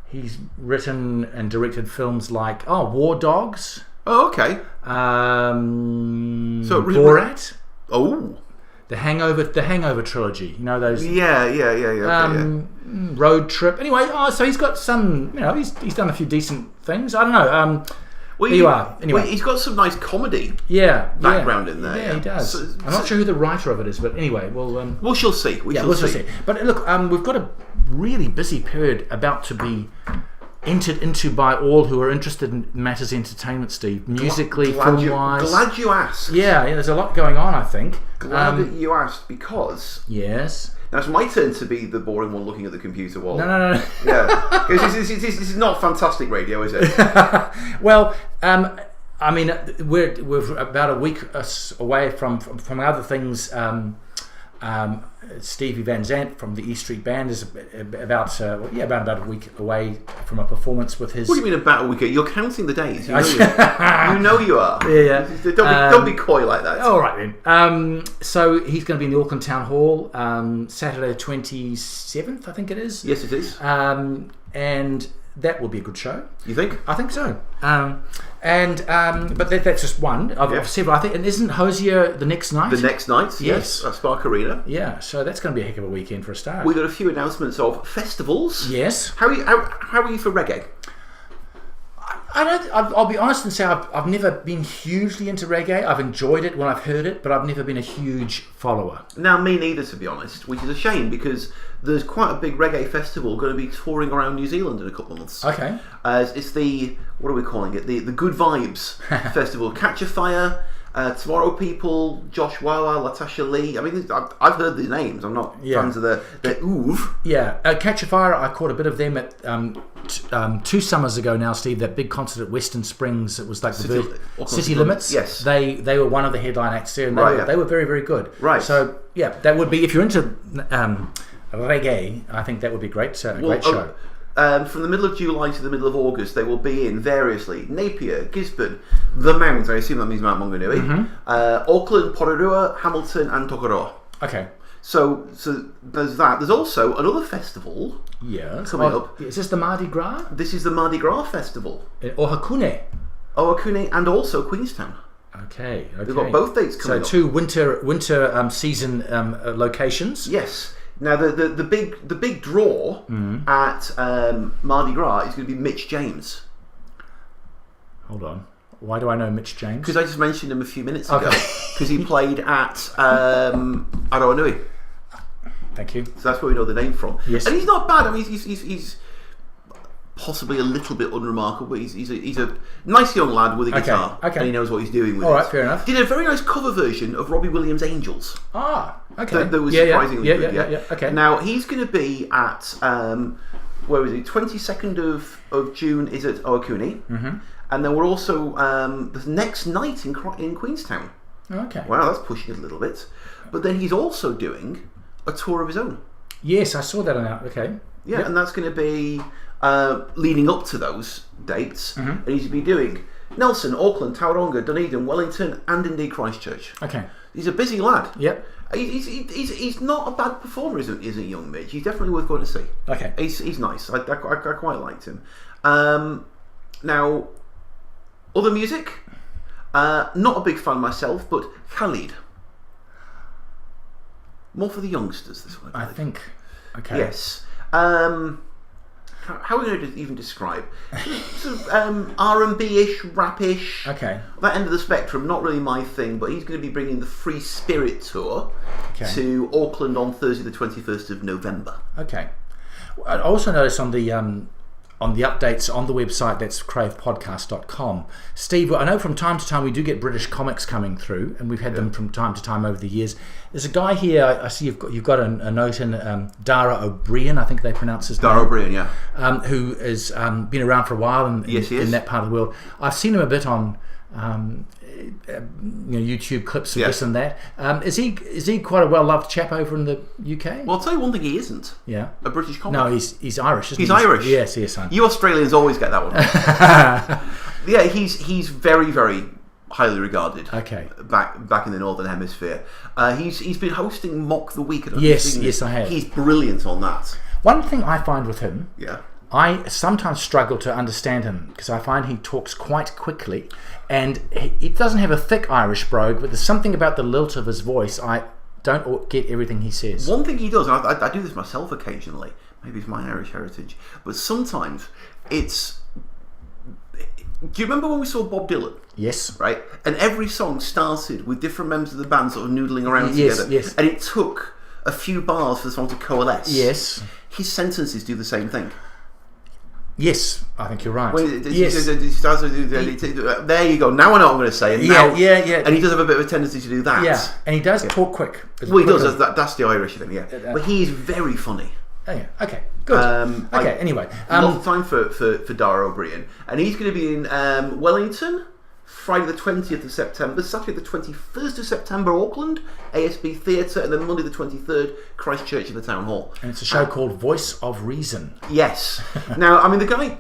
[SPEAKER 1] He's written and directed films like... War Dogs.
[SPEAKER 2] Oh, okay.
[SPEAKER 1] Borat.
[SPEAKER 2] Oh.
[SPEAKER 1] The Hangover trilogy. You know those...
[SPEAKER 2] Yeah. Okay,
[SPEAKER 1] Road Trip. Anyway, so he's got some... he's done a few decent things. I don't know. There you are. Anyway,
[SPEAKER 2] he's got some nice comedy background in there.
[SPEAKER 1] Yeah, he does. I'm not sure who the writer of it is, but anyway,
[SPEAKER 2] we shall see. We shall see.
[SPEAKER 1] But look, we've got a really busy period about to be entered into by all who are interested in matters entertainment, Steve. Musically, film-wise.
[SPEAKER 2] Glad you asked.
[SPEAKER 1] Yeah, there's a lot going on, I think.
[SPEAKER 2] Glad that you asked, because...
[SPEAKER 1] Yes.
[SPEAKER 2] Now it's my turn to be the boring one looking at the computer wall.
[SPEAKER 1] No.
[SPEAKER 2] Yeah, because this is not fantastic radio, is it?
[SPEAKER 1] Well, I mean, we're about a week away from other things. Stevie Van Zandt from the E Street Band is about a week away from a performance with his...
[SPEAKER 2] What do you mean about a week? You're counting the days. You know you are.
[SPEAKER 1] Yeah.
[SPEAKER 2] Don't be coy like that.
[SPEAKER 1] All right then. So he's going to be in the Auckland Town Hall Saturday the 27th, I think it is.
[SPEAKER 2] Yes, it is.
[SPEAKER 1] And that will be a good show.
[SPEAKER 2] You think?
[SPEAKER 1] I think so. But that's just one of several. I think, and isn't Hosier the next night?
[SPEAKER 2] The next night, yes, at Spark Arena.
[SPEAKER 1] Yeah, so that's going to be a heck of a weekend for a start.
[SPEAKER 2] We got a few announcements of festivals.
[SPEAKER 1] Yes.
[SPEAKER 2] How are you for reggae?
[SPEAKER 1] I'll be honest and say I've never been hugely into reggae. I've enjoyed it when I've heard it, but I've never been a huge follower.
[SPEAKER 2] Now, me neither, to be honest, which is a shame because there's quite a big reggae festival going to be touring around New Zealand in a couple of months.
[SPEAKER 1] Okay.
[SPEAKER 2] It's the, what are we calling it? The Good Vibes Festival. Catch a Fire, Tomorrow People, Josh Wawa, Latasha Lee. I mean, I've heard these names. I'm not fans of the oeuvre.
[SPEAKER 1] Yeah. Catch a Fire, I caught a bit of them at 2 summers ago now, Steve, that big concert at Western Springs. It was like City Limits.
[SPEAKER 2] Yes.
[SPEAKER 1] They were one of the headline acts there, and they were very, very good.
[SPEAKER 2] Right.
[SPEAKER 1] So, yeah, that would be, if you're into reggae, I think that would be great show.
[SPEAKER 2] From the middle of July to the middle of August, they will be in variously Napier, Gisborne, The Mount, I assume that means Mount Maunganui, Auckland, Porirua, Hamilton and Tokoroa.
[SPEAKER 1] Okay.
[SPEAKER 2] So there's that. There's also another festival coming up.
[SPEAKER 1] Is this the Mardi Gras?
[SPEAKER 2] This is the Mardi Gras Festival.
[SPEAKER 1] Ohakune.
[SPEAKER 2] Ohakune and also Queenstown.
[SPEAKER 1] Okay.
[SPEAKER 2] They've got both dates coming up.
[SPEAKER 1] So 2 winter season locations.
[SPEAKER 2] Yes. Now the big draw at Mardi Gras is going to be Mitch James.
[SPEAKER 1] Hold on. Why do I know Mitch James?
[SPEAKER 2] Because I just mentioned him a few minutes ago. Because he played at Aroha Nui.
[SPEAKER 1] Thank you.
[SPEAKER 2] So that's where we know the name from.
[SPEAKER 1] Yes.
[SPEAKER 2] And he's not bad. I mean, he's possibly a little bit unremarkable, but he's a nice young lad with a guitar. Okay. And he knows what he's doing with it.
[SPEAKER 1] All right, fair enough.
[SPEAKER 2] Did a very nice cover version of Robbie Williams' Angels.
[SPEAKER 1] Okay.
[SPEAKER 2] That was surprisingly good.
[SPEAKER 1] Yeah. Okay.
[SPEAKER 2] Now, he's going to be at, where is he? 22nd of June is at Ohakune. Mm-hmm. And then we're also, the next night in Queenstown.
[SPEAKER 1] Okay.
[SPEAKER 2] Wow, that's pushing it a little bit. But then he's also doing a tour of his own.
[SPEAKER 1] Yes, I saw that on that. Okay.
[SPEAKER 2] Yeah, yep. And that's going to be leading up to those dates. Mm-hmm. And he's going to be doing Nelson, Auckland, Tauranga, Dunedin, Wellington, and indeed Christchurch.
[SPEAKER 1] Okay.
[SPEAKER 2] He's a busy lad.
[SPEAKER 1] Yep.
[SPEAKER 2] He's not a bad performer, isn't young Midge? He's definitely worth going to see.
[SPEAKER 1] Okay.
[SPEAKER 2] He's nice. I quite liked him. Now, other music, not a big fan myself, but Khalid. More for the youngsters, this one.
[SPEAKER 1] I think. Okay.
[SPEAKER 2] Yes. How are we going to even describe? Sort of R&B-ish, rap-ish.
[SPEAKER 1] Okay.
[SPEAKER 2] That end of the spectrum, not really my thing, but he's going to be bringing the Free Spirit Tour to Auckland on Thursday the 21st of November.
[SPEAKER 1] Okay. I also noticed on the updates on the website, that's cravepodcast.com. Steve, I know from time to time we do get British comics coming through, and we've had them from time to time over the years. There's a guy here, I see you've got a note in, Dara O'Brien, I think they pronounce his name.
[SPEAKER 2] Dara O'Brien, yeah.
[SPEAKER 1] Who has been around for a while in that part of the world. I've seen him a bit on YouTube clips of this and that. Is he quite a well-loved chap over in the UK?
[SPEAKER 2] Well, I'll tell you one thing he isn't.
[SPEAKER 1] Yeah.
[SPEAKER 2] A British comic.
[SPEAKER 1] No, he's Irish, isn't he?
[SPEAKER 2] He's Irish.
[SPEAKER 1] Yes,
[SPEAKER 2] You Australians always get that one. Yeah, he's very, very highly regarded.
[SPEAKER 1] Okay.
[SPEAKER 2] Back in the Northern Hemisphere. He's been hosting Mock the Week.
[SPEAKER 1] Yes, I have.
[SPEAKER 2] He's brilliant on that.
[SPEAKER 1] One thing I find with him,
[SPEAKER 2] yeah,
[SPEAKER 1] I sometimes struggle to understand him because I find he talks quite quickly, and he doesn't have a thick Irish brogue, but there's something about the lilt of his voice. I don't get everything he says.
[SPEAKER 2] One thing he does, and I do this myself occasionally, maybe it's my Irish heritage, but sometimes it's... Do you remember when we saw Bob Dylan?
[SPEAKER 1] Yes.
[SPEAKER 2] Right? And every song started with different members of the band sort of noodling around together.
[SPEAKER 1] Yes.
[SPEAKER 2] And it took a few bars for the song to coalesce.
[SPEAKER 1] Yes.
[SPEAKER 2] His sentences do the same thing.
[SPEAKER 1] Yes, I think you're right.
[SPEAKER 2] Yes. There you go. Now I know what I'm going to say. And
[SPEAKER 1] yeah.
[SPEAKER 2] And he does have a bit of a tendency to do that.
[SPEAKER 1] Yeah, and he does talk quick.
[SPEAKER 2] Well, he does. That's the Irish thing, yeah. But he is very funny.
[SPEAKER 1] Oh, yeah. Okay, good. Anyway.
[SPEAKER 2] Lots of time for Dara O'Brien. And he's going to be in Wellington, Friday the 20th of September, Saturday the 21st of September, Auckland, ASB Theatre, and then Monday the 23rd, Christchurch at the Town Hall.
[SPEAKER 1] And it's a show called Voice of Reason.
[SPEAKER 2] Yes. Now, I mean, the guy,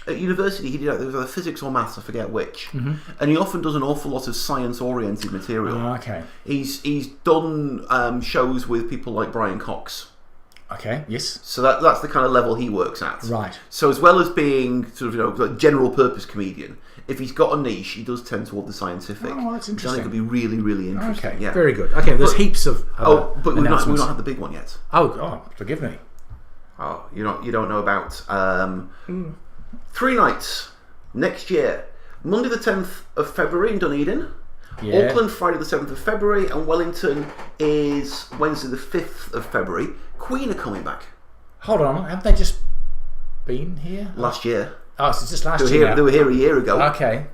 [SPEAKER 2] at university, he did there was either physics or maths, I forget which, and he often does an awful lot of science-oriented material.
[SPEAKER 1] Oh, okay.
[SPEAKER 2] He's done shows with people like Brian Cox.
[SPEAKER 1] Okay. Yes.
[SPEAKER 2] So that's the kind of level he works at.
[SPEAKER 1] Right.
[SPEAKER 2] So as well as being sort of a general purpose comedian, if he's got a niche, he does tend toward the scientific.
[SPEAKER 1] Oh, that's interesting.
[SPEAKER 2] Which I think could be really, really interesting.
[SPEAKER 1] Okay.
[SPEAKER 2] Yeah.
[SPEAKER 1] Very good. Okay. There's heaps of.
[SPEAKER 2] But we've not had the big one yet.
[SPEAKER 1] Oh, forgive me.
[SPEAKER 2] Oh, you don't know about 3 nights next year. Monday the 10th of February in Dunedin.
[SPEAKER 1] Yeah.
[SPEAKER 2] Auckland, Friday the 7th of February, and Wellington is Wednesday the 5th of February. Queen are coming back.
[SPEAKER 1] Hold on, haven't they just been here?
[SPEAKER 2] Last year.
[SPEAKER 1] Oh, so it's just last year.
[SPEAKER 2] They were here a year ago.
[SPEAKER 1] Okay.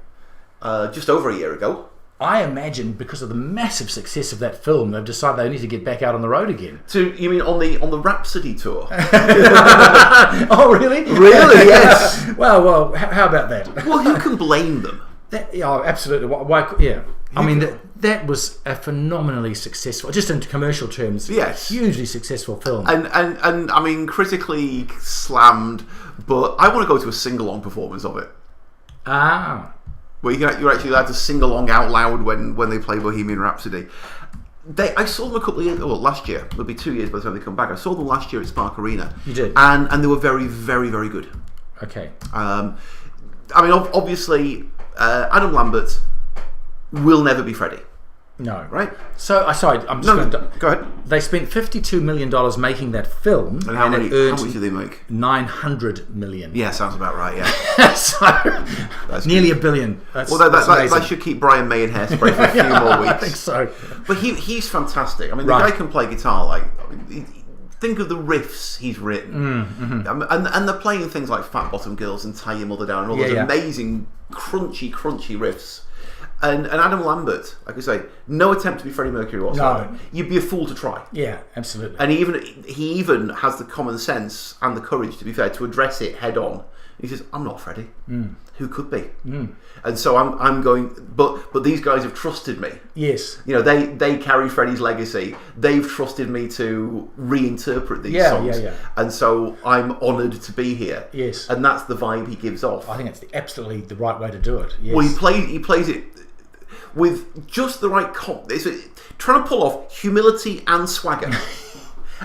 [SPEAKER 2] Just over a year ago.
[SPEAKER 1] I imagine because of the massive success of that film, they've decided they need to get back out on the road again.
[SPEAKER 2] You mean on the Rhapsody tour?
[SPEAKER 1] Oh, really?
[SPEAKER 2] Really? Yes.
[SPEAKER 1] Well, how about that?
[SPEAKER 2] Well, who can blame them?
[SPEAKER 1] Absolutely. Why? Yeah. I mean, that was a phenomenally successful, just in commercial terms, hugely successful film.
[SPEAKER 2] And I mean, critically slammed, but I want to go to a sing-along performance of it.
[SPEAKER 1] Ah.
[SPEAKER 2] Where you're actually allowed to sing along out loud when they play Bohemian Rhapsody. I saw them a couple of years, last year. It'll be 2 years by the time they come back. I saw them last year at Spark Arena.
[SPEAKER 1] You did?
[SPEAKER 2] And they were very, very, very good.
[SPEAKER 1] Okay.
[SPEAKER 2] I mean, obviously, Adam Lambert will never be Freddie.
[SPEAKER 1] No.
[SPEAKER 2] Right?
[SPEAKER 1] So, sorry, I'm just going to...
[SPEAKER 2] Go ahead.
[SPEAKER 1] They spent $52 million making that film.
[SPEAKER 2] And how much did they make?
[SPEAKER 1] $900 million.
[SPEAKER 2] Yeah, sounds about right, yeah.
[SPEAKER 1] So, that's nearly $1 billion.
[SPEAKER 2] That should keep Brian May in Hairspray for a few more weeks.
[SPEAKER 1] I think so.
[SPEAKER 2] But he's fantastic. I mean, the guy can play guitar. Think of the riffs he's written. And they're playing things like Fat Bottom Girls and Tie Your Mother Down and all those amazing, crunchy riffs. And Adam Lambert, like I say, no attempt to be Freddie Mercury whatsoever. No. You'd be a fool to try.
[SPEAKER 1] Yeah, absolutely.
[SPEAKER 2] And he even has the common sense and the courage, to be fair, to address it head on. He says, "I'm not Freddie. Who could be?" And so I'm going. But these guys have trusted me.
[SPEAKER 1] Yes.
[SPEAKER 2] They carry Freddie's legacy. They've trusted me to reinterpret these songs. Yeah. And so I'm honoured to be here.
[SPEAKER 1] Yes.
[SPEAKER 2] And that's the vibe he gives off.
[SPEAKER 1] I think it's absolutely the right way to do it. Yes.
[SPEAKER 2] Well, he plays it with just the right trying to pull off humility and swagger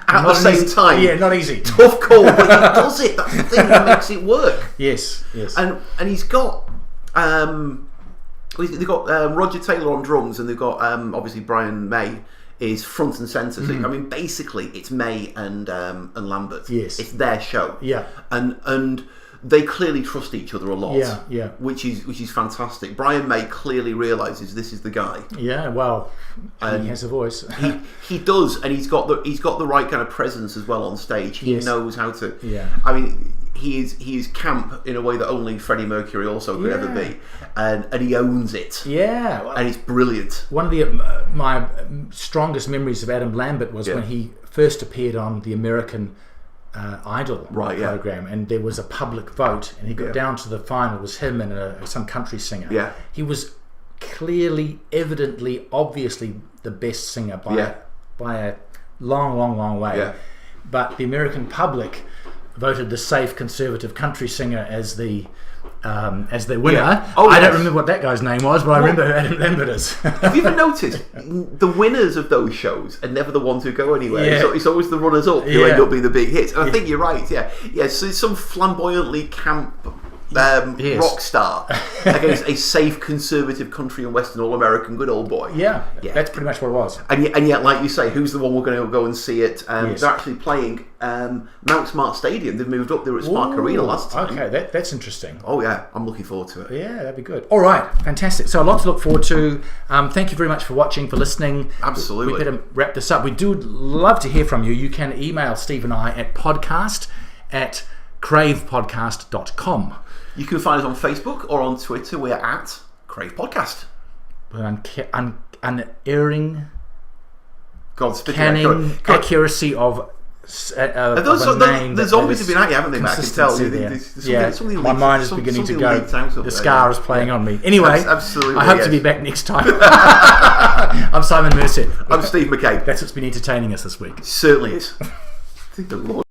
[SPEAKER 2] at the same time.
[SPEAKER 1] Yeah, not easy.
[SPEAKER 2] Tough call, but he does it. That's the thing that makes it work.
[SPEAKER 1] Yes.
[SPEAKER 2] And he's got they've got Roger Taylor on drums, and they've got obviously Brian May is front and centre. I mean, basically, it's May and Lambert.
[SPEAKER 1] Yes,
[SPEAKER 2] it's their show.
[SPEAKER 1] Yeah,
[SPEAKER 2] and they clearly trust each other a lot.
[SPEAKER 1] Yeah.
[SPEAKER 2] Which is fantastic. Brian May clearly realises this is the guy.
[SPEAKER 1] Yeah, well, he has a voice.
[SPEAKER 2] he does, and he's got the right kind of presence as well on stage. He knows how to.
[SPEAKER 1] Yeah.
[SPEAKER 2] I mean, he is camp in a way that only Freddie Mercury also could ever be, and he owns it.
[SPEAKER 1] Yeah, well,
[SPEAKER 2] and it's brilliant.
[SPEAKER 1] One of my strongest memories of Adam Lambert was when he first appeared on the American Idol program, and there was a public vote, and he got down to the final. It was him and some country singer.
[SPEAKER 2] Yeah,
[SPEAKER 1] he was clearly, evidently, obviously the best singer by a long way.
[SPEAKER 2] Yeah.
[SPEAKER 1] But the American public voted the safe conservative country singer as the winner.
[SPEAKER 2] Yeah.
[SPEAKER 1] I don't remember what that guy's name was, but I remember who Adam Lambert is.
[SPEAKER 2] Have you ever noticed the winners of those shows are never the ones who go anywhere?
[SPEAKER 1] Yeah.
[SPEAKER 2] It's always the runners-up who end up being the big hits. And I think you're right. Yeah. So some flamboyantly camp rock star against a safe conservative country and western all-American good old boy.
[SPEAKER 1] Yeah, that's pretty much what it was.
[SPEAKER 2] And yet, like you say, who's the one we're going to go and see it? They're actually playing Mount Smart Stadium. They've moved up there at Spark Arena last time.
[SPEAKER 1] Okay, that's interesting.
[SPEAKER 2] Oh yeah, I'm looking forward to it.
[SPEAKER 1] Yeah, that'd be good. All right, fantastic. So a lot to look forward to. Thank you very much for watching, for listening.
[SPEAKER 2] Absolutely.
[SPEAKER 1] We better wrap this up. We do love to hear from you. You can email Steve and I at podcast@cravepodcast.com.
[SPEAKER 2] You can find us on Facebook or on Twitter. We're at Crave Podcast.
[SPEAKER 1] Unerring,
[SPEAKER 2] canning
[SPEAKER 1] accuracy of a name.
[SPEAKER 2] The zombies have been at you, haven't they, Matt? I can tell.
[SPEAKER 1] My mind is beginning to go. The scar is playing on me. Anyway,
[SPEAKER 2] absolutely.
[SPEAKER 1] I hope to be back next time. I'm Simon Mercer.
[SPEAKER 2] I'm Steve McCabe.
[SPEAKER 1] That's what's been entertaining us this week.
[SPEAKER 2] Certainly is. I think the Lord.